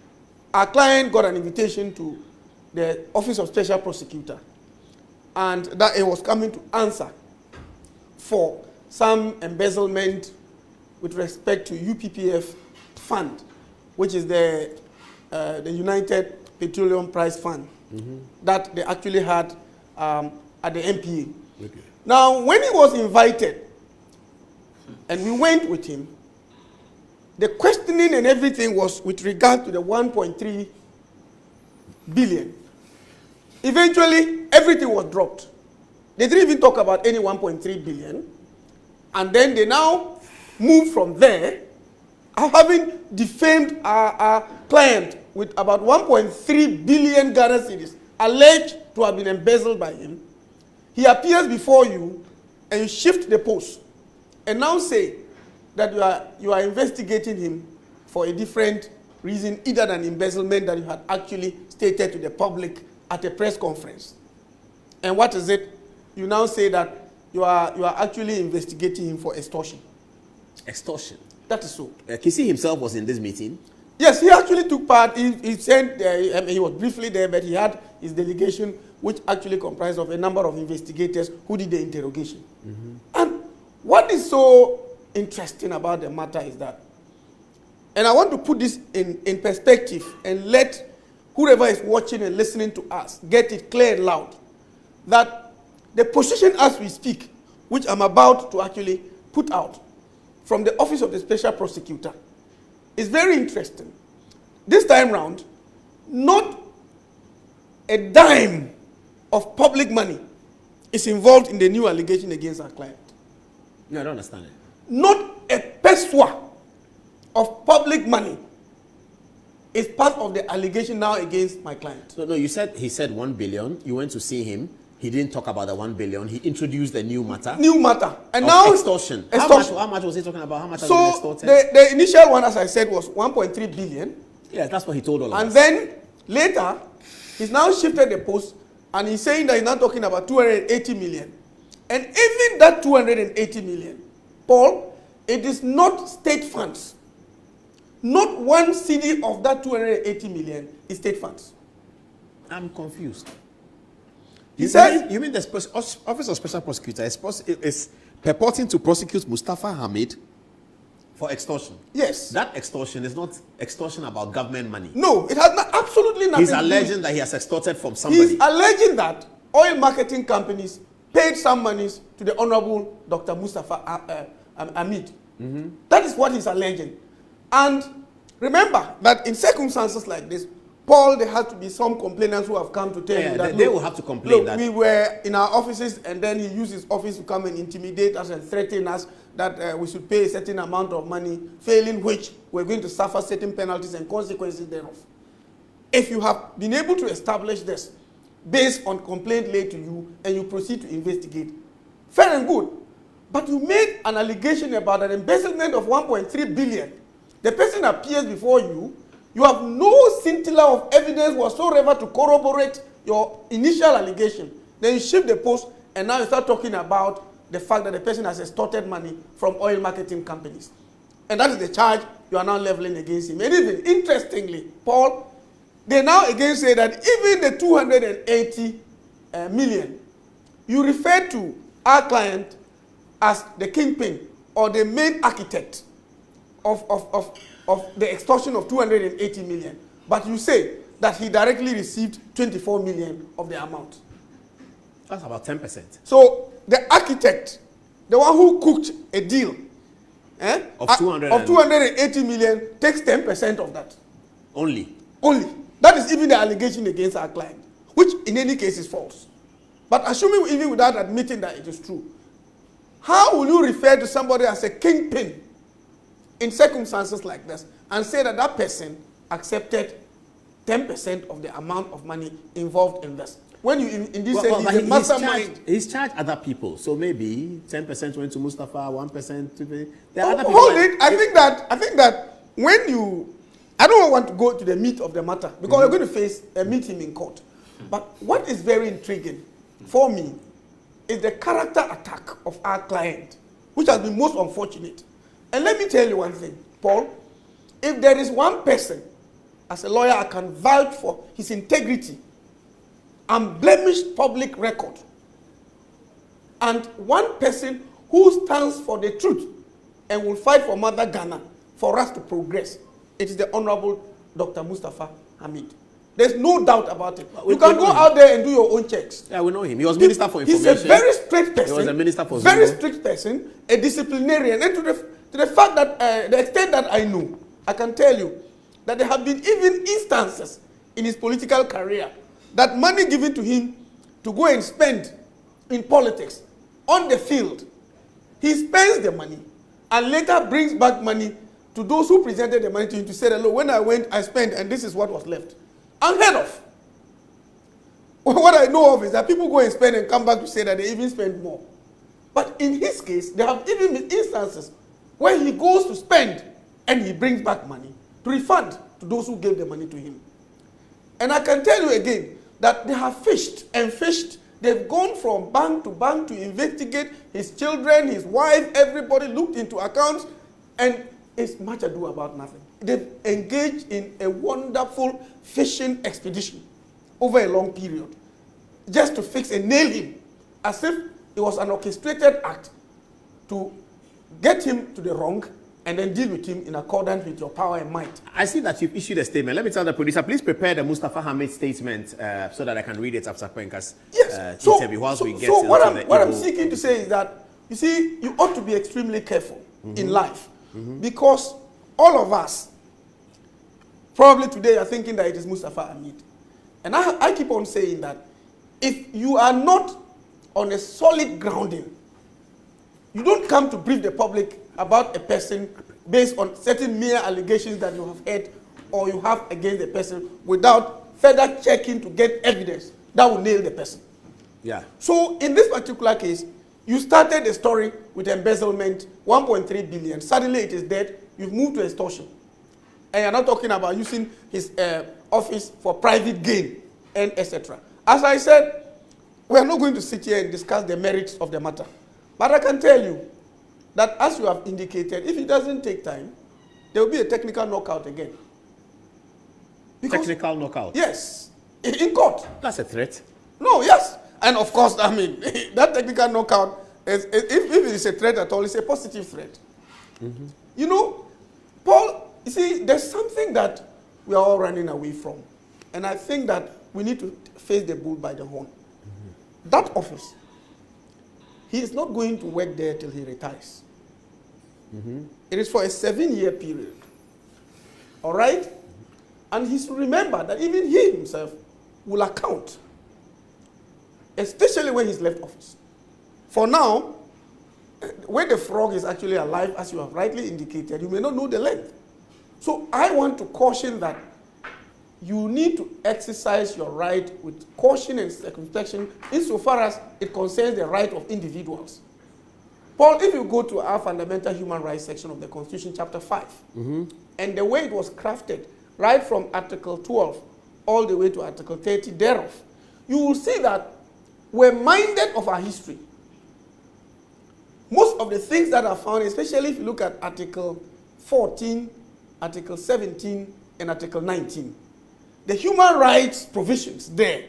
our client got an invitation to the Office of Special Prosecutor, and that it was coming to answer for some embezzlement with respect to UPPF fund, which is the United Petroleum Price Fund that they actually had at the MPA. Okay. Now, when he was invited, and we went with him, the questioning and everything was with regard to the 1.3 billion. Eventually, everything was dropped. They didn't even talk about any 1.3 billion. And then they now moved from there, having defamed our client with about 1.3 billion Ghana cedis alleged to have been embezzled by him. He appears before you and you shift the post and now say that you are investigating him for a different reason other than embezzlement that you had actually stated to the public at a press conference. And what is it? You now say that you are actually investigating him for extortion. Extortion? That is so. Kisi himself was in this meeting? Yes, he actually took part. He said he was briefly there, but he had his delegation, which actually comprised of a number of investigators who did the interrogation. And what is so interesting about the matter is that, and I want to put this in perspective and let whoever is watching and listening to us get it clear and loud, that the position as we speak, which I'm about to actually put out from the Office of the Special Prosecutor, is very interesting. This time round, not a dime of public money is involved in the new allegation against our client. No, I don't understand it. Not a pesewa of public money is part of the allegation now against my client. No, he said 1 billion. You went to see him. He didn't talk about the 1 billion. He introduced the new matter. New matter. And now extortion. How much was he talking about? How much has been extorted? The initial one, as I said, was 1.3 billion. Yeah, that's what he told all of us. And then later, he's now shifted the post and he's saying that he's now talking about 280 million. And even that 280 million, Paul, it is not state funds. Not one cedi of that 280 million is state funds. I'm confused. He says, you mean the Office of Special Prosecutor is purporting to prosecute Mustafa Hamid for extortion? Yes. That extortion is not extortion about government money. No, it has absolutely nothing He's to do. alleging that he has extorted from somebody. He's alleging that oil marketing companies paid some monies to the Honorable Dr. Mustafa Hamid. That is what he's alleging. And remember that in circumstances like this, Paul, there has to be some complainants who have come to tell you that they will have to complain that we were in our offices and then he used his office to come and intimidate us and threaten us that we should pay a certain amount of money, failing which we're going to suffer certain penalties and consequences thereof. If you have been able to establish this based on complaint laid to you and you proceed to investigate, fair and good. But you made an allegation about an embezzlement of 1.3 billion. The person appears before you. You have no scintilla of evidence whatsoever to corroborate your initial allegation. Then you shift the post and now you start talking about the fact that the person has extorted money from oil marketing companies. And that is the charge you are now leveling against him. And even interestingly, Paul, they now again say that even the 280 million, you refer to our client as the kingpin or the main architect of the extortion of 280 million. But you say that he directly received 24 million of the amount. That's about 10%. So the architect, the one who cooked a deal of 280 million, takes 10% of that. Only. That is even the allegation against our client, which in any case is false. But assuming even without admitting that it is true, how will you refer to somebody as a kingpin in circumstances like this and say that that person accepted 10% of the amount of money involved in this? When you in this sense, he's a mastermind. He's charged other people, so maybe 10% went to Mustafa, 1% to the. There are other people. Hold it. I think that when you, I don't want to go to the meat of the matter because we're going to meet him in court. But what is very intriguing for me is the character attack of our client, which has been most unfortunate. And let me tell you one thing, Paul. If there is one person, as a lawyer, I can vouch for his integrity, unblemished public record, and one person who stands for the truth and will fight for Mother Ghana for us to progress, it is the Honorable Dr. Mustafa Hamid. There's no doubt about it. We You can go out there and do your own checks. Yeah, we know him. He was Minister for Information. He's a very strict person. He was a minister for very Zongo. strict person, a disciplinarian. And to the fact that, the extent that I know, I can tell you that there have been even instances in his political career that money given to him to go and spend in politics on the field, he spends the money and later brings back money to those who presented the money to him to say that, look, when I went, I spent, and this is what was left. Unheard of. What I know of is that people go and spend and come back to say that they even spend more. But in his case, there have even been instances where he goes to spend and he brings back money to refund to those who gave the money to him. And I can tell you again that they have fished and fished. They've gone from bank to investigate his children, his wife, everybody looked into accounts, and it's much ado about nothing. They've engaged in a wonderful fishing expedition over a long period just to fix and nail him as if it was an orchestrated act to get him to the wrong and then deal with him in accordance with your power and might. I see that you've issued a statement. Let me tell the producer, please prepare the Mustafa Hamid statement so that I can read it after Kwenka's interview whilst we get into what I'm seeking to say is that, you see, you ought to be extremely careful in life because all of us, probably today, are thinking that it is Mustafa Hamid. And I keep on saying that if you are not on a solid grounding, you don't come to brief the public about a person based on certain mere allegations that you have heard or you have against the person without further checking to get evidence that will nail the person. Yeah. So in this particular case, you started a story with embezzlement, 1.3 billion. Suddenly it is dead. You've moved to extortion. And you're not talking about using his office for private gain and etc. As I said, we are not going to sit here and discuss the merits of the matter. But I can tell you that, as you have indicated, if it doesn't take time, there will be a technical knockout again. Technical knockout? Yes, in court. That's a threat. No, yes. And of course, I mean, that technical knockout, if it is a threat at all, it's a positive threat. You know, Paul, you see, there's something that we are all running away from. And I think that we need to face the bull by the horn. That office, he is not going to work there till he retires. It is for a 7-year period. All right? And he should remember that even he himself will account, especially when he's left office. For now, when the frog is actually alive, as you have rightly indicated, you may not know the length. So I want to caution that you need to exercise your right with caution and circumspection insofar as it concerns the right of individuals. Paul, if you go to our fundamental human rights section of the Constitution, chapter 5, and the way it was crafted, right from Article 12 all the way to Article 30 thereof, you will see that we're minded of our history. Most of the things that are found, especially if you look at Article 14, Article 17, and Article 19, the human rights provisions there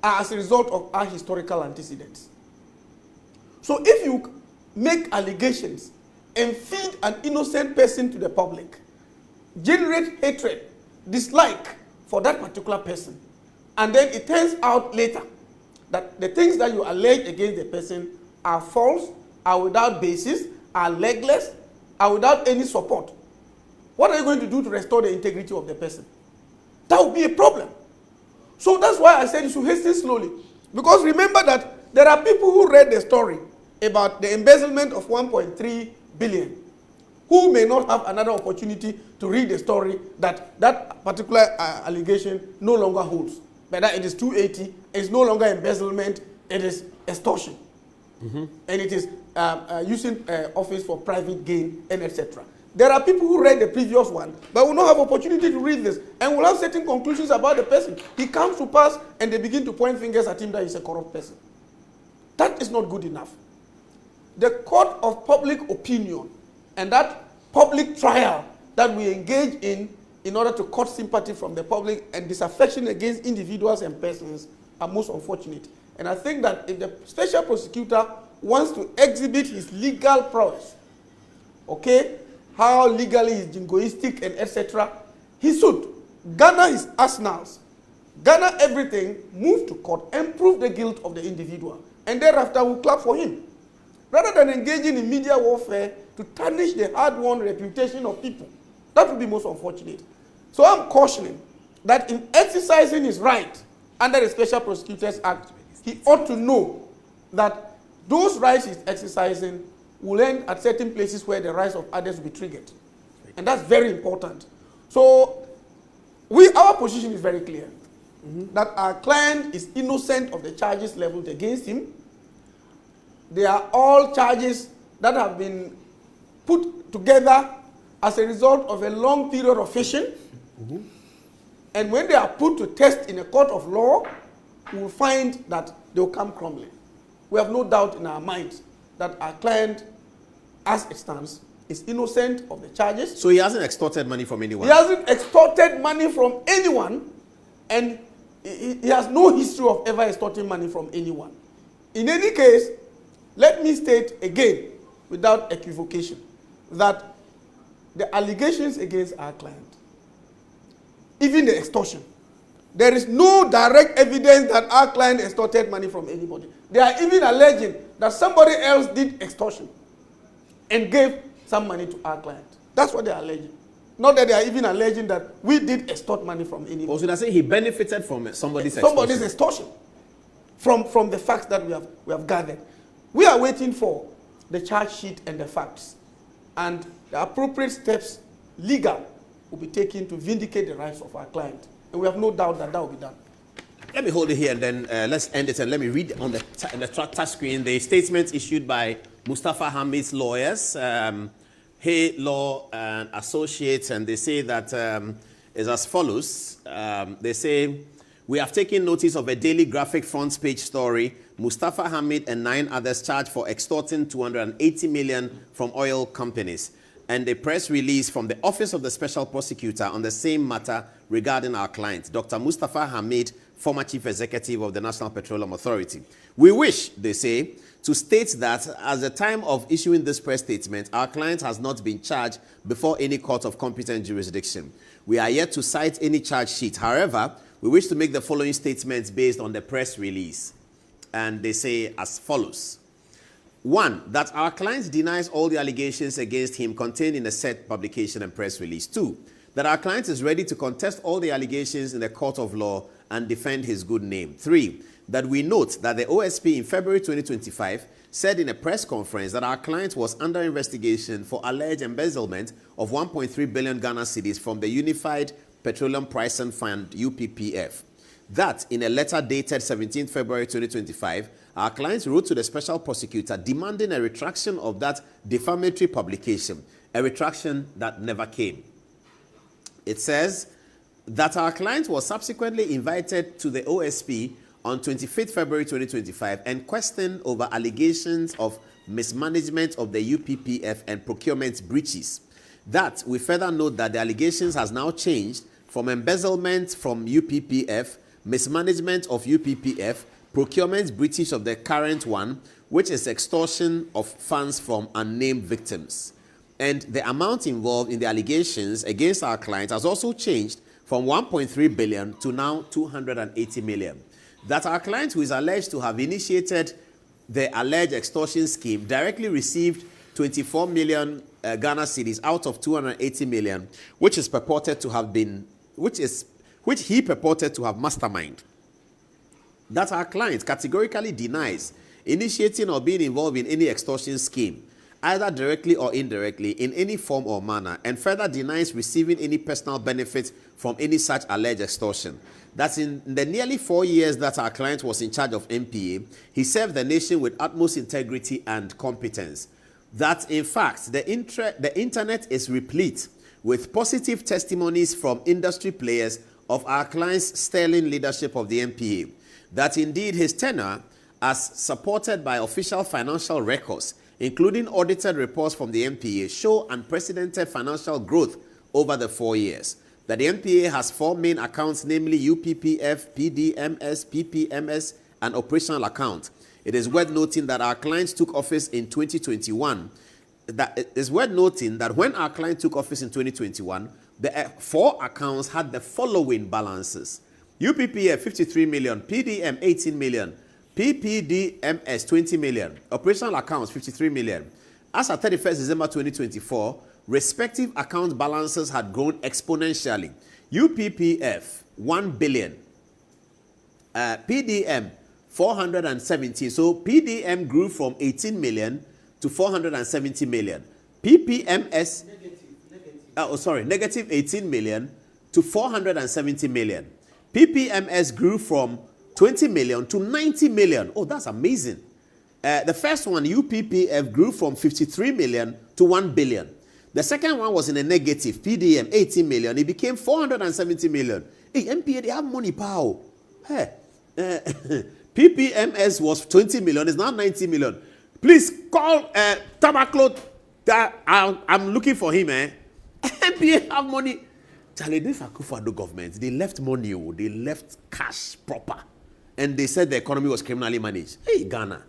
are as a result of our historical antecedents. So if you make allegations and feed an innocent person to the public, generate hatred, dislike for that particular person, and then it turns out later that the things that you allege against the person are false, are without basis, are legless, are without any support, what are you going to do to restore the integrity of the person? That would be a problem. So that's why I said you should hasten slowly. Because remember that there are people who read the story about the embezzlement of 1.3 billion who may not have another opportunity to read the story that that particular allegation no longer holds. But that it is 280, it's no longer embezzlement, it is extortion. And it is using office for private gain and etc. There are people who read the previous one, but will not have opportunity to read this, and will have certain conclusions about the person. He comes to pass, and they begin to point fingers at him that he's a corrupt person. That is not good enough. The court of public opinion and that public trial that we engage in order to court sympathy from the public and disaffection against individuals and persons are most unfortunate. And I think that if the special prosecutor wants to exhibit his legal prowess, okay, how legally is jingoistic and etc., he should garner his arsenals gather everything, move to court, and prove the guilt of the individual. And thereafter, we'll clap for him. Rather than engaging in media warfare to tarnish the hard-won reputation of people. That would be most unfortunate. So I'm cautioning that in exercising his right under the Special Prosecutors Act, he ought to know that those rights he's exercising will end at certain places where the rights of others will be triggered. And that's very important. So our position is very clear. That our client is innocent of the charges leveled against him. They are all charges that have been put together as a result of a long period of fishing. And when they are put to test in a court of law, we will find that they will come crumbling. We have no doubt in our minds that our client, as it stands, is innocent of the charges. So he hasn't extorted money from anyone? He hasn't extorted money from anyone, and he has no history of ever extorting money from anyone. In any case, let me state again, without equivocation, that the allegations against our client, even the extortion, there is no direct evidence that our client extorted money from anybody. They are even alleging that somebody else did extortion and gave some money to our client. That's what they are alleging. Not that they are even alleging that we did extort money from anybody. Also, they're saying he benefited from somebody's extortion. From the facts that we have gathered. We are waiting for the charge sheet and the facts. And the appropriate steps, legal, will be taken to vindicate the rights of our client. And we have no doubt that that will be done. Let me hold it here and then let's end it and let me read on the touch screen the statement issued by Mustafa Hamid's lawyers, Hay Law and Associates, and they say that is as follows. They say, we have taken notice of a daily graphic front page story. Mustafa Hamid and 9 others charged for extorting 280 million from oil companies, and a press release from the Office of the Special Prosecutor on the same matter regarding our client, Dr. Mustafa Hamid, former Chief Executive of the National Petroleum Authority. We wish, they say, to state that at the time of issuing this press statement, our client has not been charged before any court of competent jurisdiction. We are yet to cite any charge sheet. However, we wish to make the following statements based on the press release. And they say as follows. 1, that our client denies all the allegations against him contained in the said publication and press release. 2, that our client is ready to contest all the allegations in the court of law and defend his good name. 3, that we note that the OSP in February 2025 said in a press conference that our client was under investigation for alleged embezzlement of 1.3 billion Ghana cedis from the Unified Petroleum Pricing Fund, UPPF. That in a letter dated 17 February 2025, our client wrote to the special prosecutor demanding a retraction of that defamatory publication, a retraction that never came. It says that our client was subsequently invited to the OSP on 25th February 2025 and questioned over allegations of mismanagement of the UPPF and procurement breaches. That we further note that the allegations has now changed from embezzlement from UPPF, mismanagement of UPPF, procurement breaches of the current one, which is extortion of funds from unnamed victims. And the amount involved in the allegations against our client has also changed from 1.3 billion to now 280 million. That our client, who is alleged to have initiated the alleged extortion scheme, directly received 24 million Ghana cedis out of 280 million, which is purported to have been, which he purported to have masterminded. That our client categorically denies initiating or being involved in any extortion scheme, either directly or indirectly, in any form or manner, and further denies receiving any personal benefit from any such alleged extortion. That in the nearly 4 years that our client was in charge of NPA, he served the nation with utmost integrity and competence. That, in fact, the internet is replete with positive testimonies from industry players of our client's sterling leadership of the NPA. That indeed his tenure, as supported by official financial records, including audited reports from the NPA, show unprecedented financial growth over the 4 years. That the NPA has 4 main accounts, namely UPPF, PDMS, PPMS, and operational account. It is worth noting that our clients took office in 2021. It is worth noting that when our client took office in 2021, the 4 accounts had the following balances. UPPF 53 million, PDM 18 million, PPDMS 20 million, operational accounts 53 million. As at 31st December 2024, respective account balances had grown exponentially. UPPF 1 billion, PDM 417. So PDM grew from 18 million to 470 million. PPMS, negative 18 million to 470 million. PPMS grew from 20 million to 90 million. Oh, that's amazing. The first one, UPPF, grew from 53 million to 1 billion. The second one was in a negative, PDM, 18 million. It became 470 million. Hey, MPA, they have money, pow. Hey, PPMS was 20 million. It's now 90 million. Please call Tabaclo. I'm looking for him, eh? MPA have money. Charlie, this Akufo-Addo government, they left money, they left cash proper. And they said the economy was criminally managed. Hey, Ghana.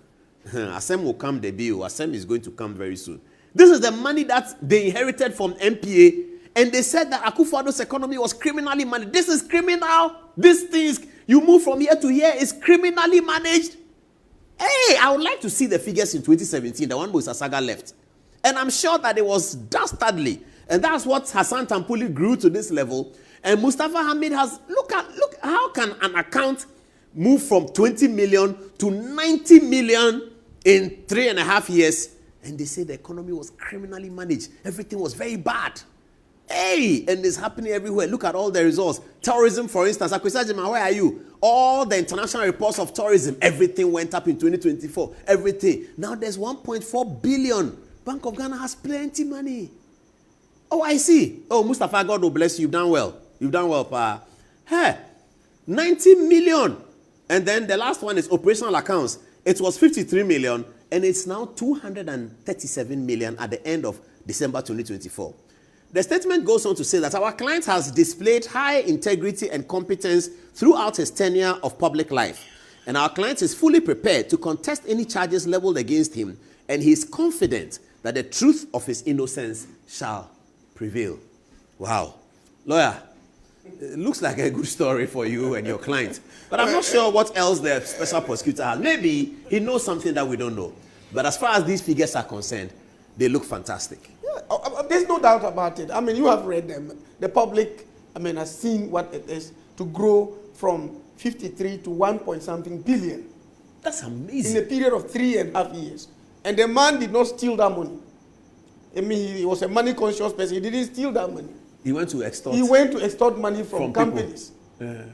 Assem will come, the bill. Assem is going to come very soon. This is the money that they inherited from MPA. And they said that Akufo-Addo's economy was criminally managed. This is criminal. This thing is, you move from here to here, is criminally managed. Hey, I would like to see the figures in 2017, the one with Sasaga left. And I'm sure that it was dastardly. And that's what Hassan Tampuli grew to this level. And Mustafa Hamid has, look, how can an account move from 20 million to 90 million in 3.5 years? And they say the economy was criminally managed. Everything was very bad. Hey, and it's happening everywhere. Look at all the results. Tourism, for instance. Akwesajima, where are you? All the international reports of tourism, everything went up in 2024. Everything. Now there's 1.4 billion. Bank of Ghana has plenty money. Oh, I see. Oh, Mustafa, God will bless you. You've done well. You've done well, pa. Hey, 90 million. And then the last one is operational accounts. It was 53 million, and it's now 237 million at the end of December 2024. The statement goes on to say that our client has displayed high integrity and competence throughout his tenure of public life, and our client is fully prepared to contest any charges leveled against him, and he is confident that the truth of his innocence shall prevail. Wow. Lawyer, it looks like a good story for you and your client. But I'm not sure what else the special prosecutor has. Maybe he knows something that we don't know. But as far as these figures are concerned, they look fantastic. Yeah, there's no doubt about it. I mean, you have read them. The public, has seen what it is to grow from 53 to 1-point-something billion. That's amazing. In a period of 3.5 years. And the man did not steal that money. He was a money-conscious person. He didn't steal that money. He went to extort. He went to extort money from companies. Yeah.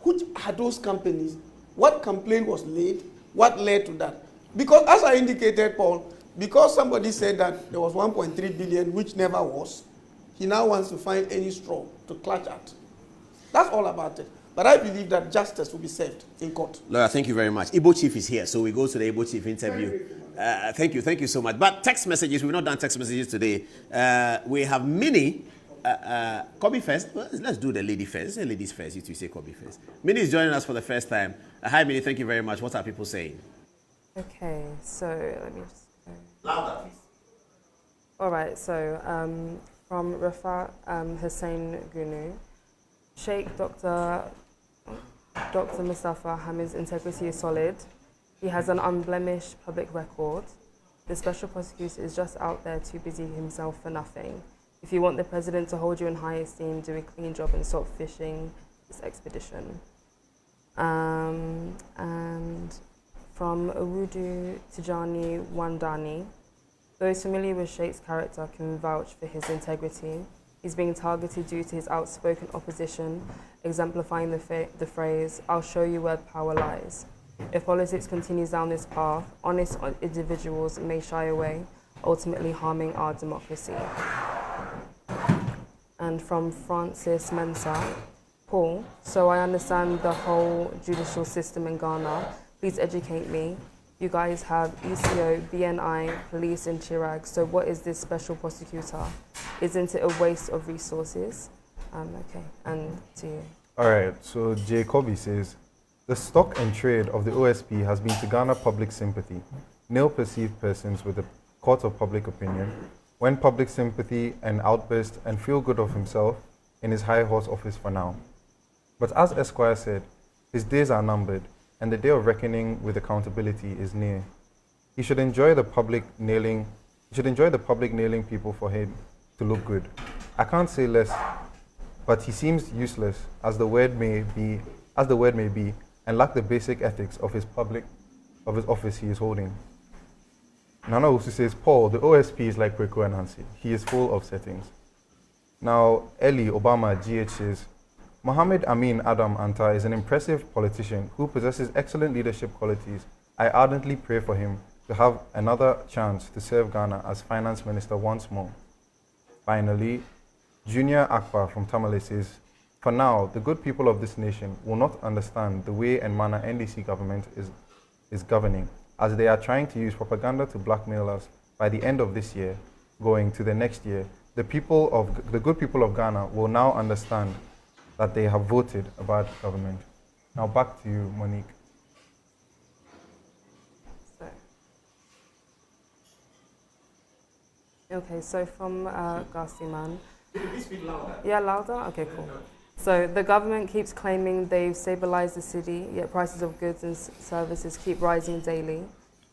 Which are those companies? What complaint was laid? What led to that? Because as I indicated, Paul, because somebody said that there was 1.3 billion, which never was, he now wants to find any straw to clutch at. That's all about it. But I believe that justice will be served in court. Laura, thank you very much. Igbo Chief is here, so we go to the Igbo Chief interview. Thank you so much. But text messages, we've not done text messages today. We have many. Kobe first. Let's do the lady first. Say ladies first. You two say Kobe first. Minnie is joining us for the first time. Hi, Minnie. Thank you very much. What are people saying? Okay, so let me just go. Louder, please. All right, so from Rafa Hussein Gunu, Sheikh Dr. Mustafa Hamid's integrity is solid. He has an unblemished public record. The special prosecutor is just out there too busy himself for nothing. If you want the president to hold you in high esteem, do a clean job and stop fishing this expedition. And from Awudu Tijani Wandani, those familiar with Sheikh's character can vouch for his integrity. He's being targeted due to his outspoken opposition, exemplifying the phrase, "I'll show you where power lies." If politics continues down this path, honest individuals may shy away, ultimately harming our democracy. And from Francis Mensah, Paul, so I understand the whole judicial system in Ghana. Please educate me. You guys have ECO, BNI, police in Chirag. So what is this special prosecutor? Isn't it a waste of resources? Okay, and to you. All right, so Jacoby says, the stock and trade of the OSP has been to garner public sympathy, nil perceived persons with the court of public opinion, win public sympathy and outburst and feel good of himself in his high horse office for now. But as Esquire said, his days are numbered, and the day of reckoning with accountability is near. He should enjoy the public nailing people for him to look good. I can't say less, but he seems useless as the word may be, and lack the basic ethics of his office he is holding. Nana also says, Paul, the OSP is like Kweku and Hansi. He is full of settings. Now, Eli Obama GH says, Mohammed Amin Adam Anta is an impressive politician who possesses excellent leadership qualities. I ardently pray for him to have another chance to serve Ghana as finance minister once more. Finally, Junior Akbar from Tamale says, for now, the good people of this nation will not understand the way and manner NDC government is governing, as they are trying to use propaganda to blackmail us. By the end of this year, going to the next year, the good people of Ghana will now understand that they have voted a bad government. Now back to you, Monique. Okay, so from Garciman. Can you speak louder? Yeah, louder? Okay, cool. So the government keeps claiming they've stabilized the city, yet prices of goods and services keep rising daily.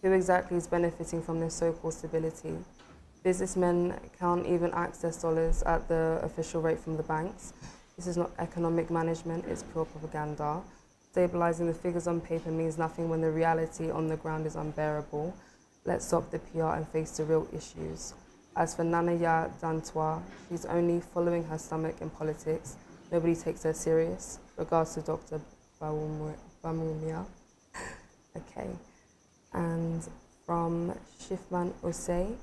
Who exactly is benefiting from this so-called stability? Businessmen can't even access dollars at the official rate from the banks. This is not economic management, it's pure propaganda. Stabilizing the figures on paper means nothing when the reality on the ground is unbearable. Let's stop the PR and face the real issues. As for Nanaya Dantwa, she's only following her stomach in politics. Nobody takes her serious. Regards to Dr. Bamumia. Okay. And from Shifman Osei,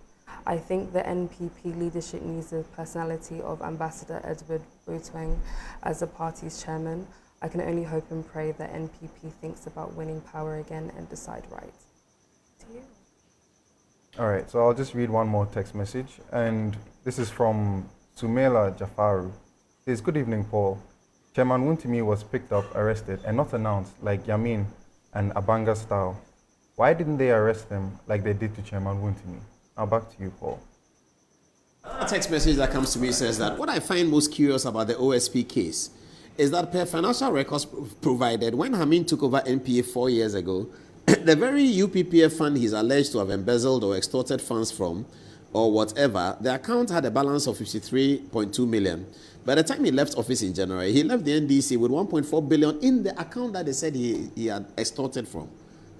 I think the NPP leadership needs the personality of Ambassador Edward Boateng as the party's chairman. I can only hope and pray that NPP thinks about winning power again and decide right. To you. All right, so I'll just read one more text message, and this is from Sumela Jafaru. It says, good evening, Paul. Chairman Wuntimi was picked up, arrested, and not announced like Yamin and Abanga style. Why didn't they arrest him like they did to Chairman Wuntimi? Now back to you, Paul. A text message that comes to me says that what I find most curious about the OSP case is that per financial records provided when Hamid took over NPA 4 years ago, the very UPPF fund he's alleged to have embezzled or extorted funds from, or whatever, the account had a balance of 53.2 million. By the time he left office in January, he left the NDC with 1.4 billion in the account that they said he had extorted from.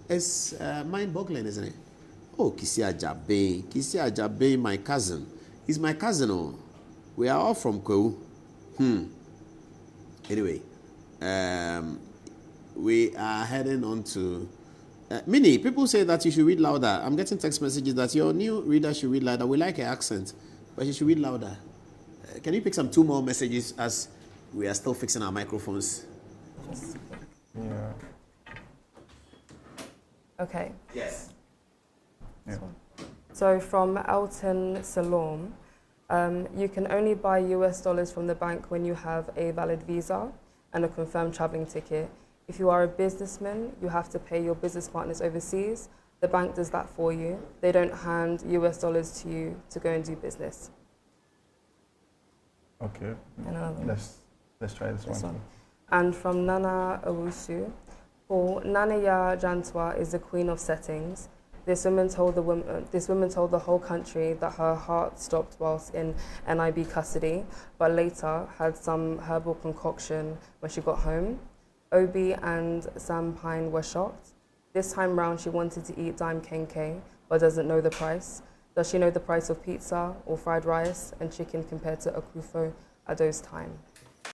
It's mind-boggling, isn't it? Oh, Kisi Ajabe, my cousin. He's my cousin, oh. We are all from Kweku. Anyway, we are heading on to... Minnie, people say that you should read louder. I'm getting text messages that your new reader should read louder. We like her accent, but you should read louder. Can you pick some 2 more messages as we are still fixing our microphones? Yeah. Okay. Yes. Yeah. So from Elton Salom, you can only buy US dollars from the bank when you have a valid visa and a confirmed traveling ticket. If you are a businessman, you have to pay your business partners overseas. The bank does that for you. They don't hand US dollars to you to go and do business. Okay. Let's try this one. And from Nana Owusu, Paul, Nanaya Jantwa is the queen of settings. This woman told the whole country that her heart stopped whilst in NIB custody, but later had some herbal concoction when she got home. Obi and Sam Pine were shocked. This time round, she wanted to eat dime kenke, but doesn't know the price. Does she know the price of pizza or fried rice and chicken compared to akufo at those times?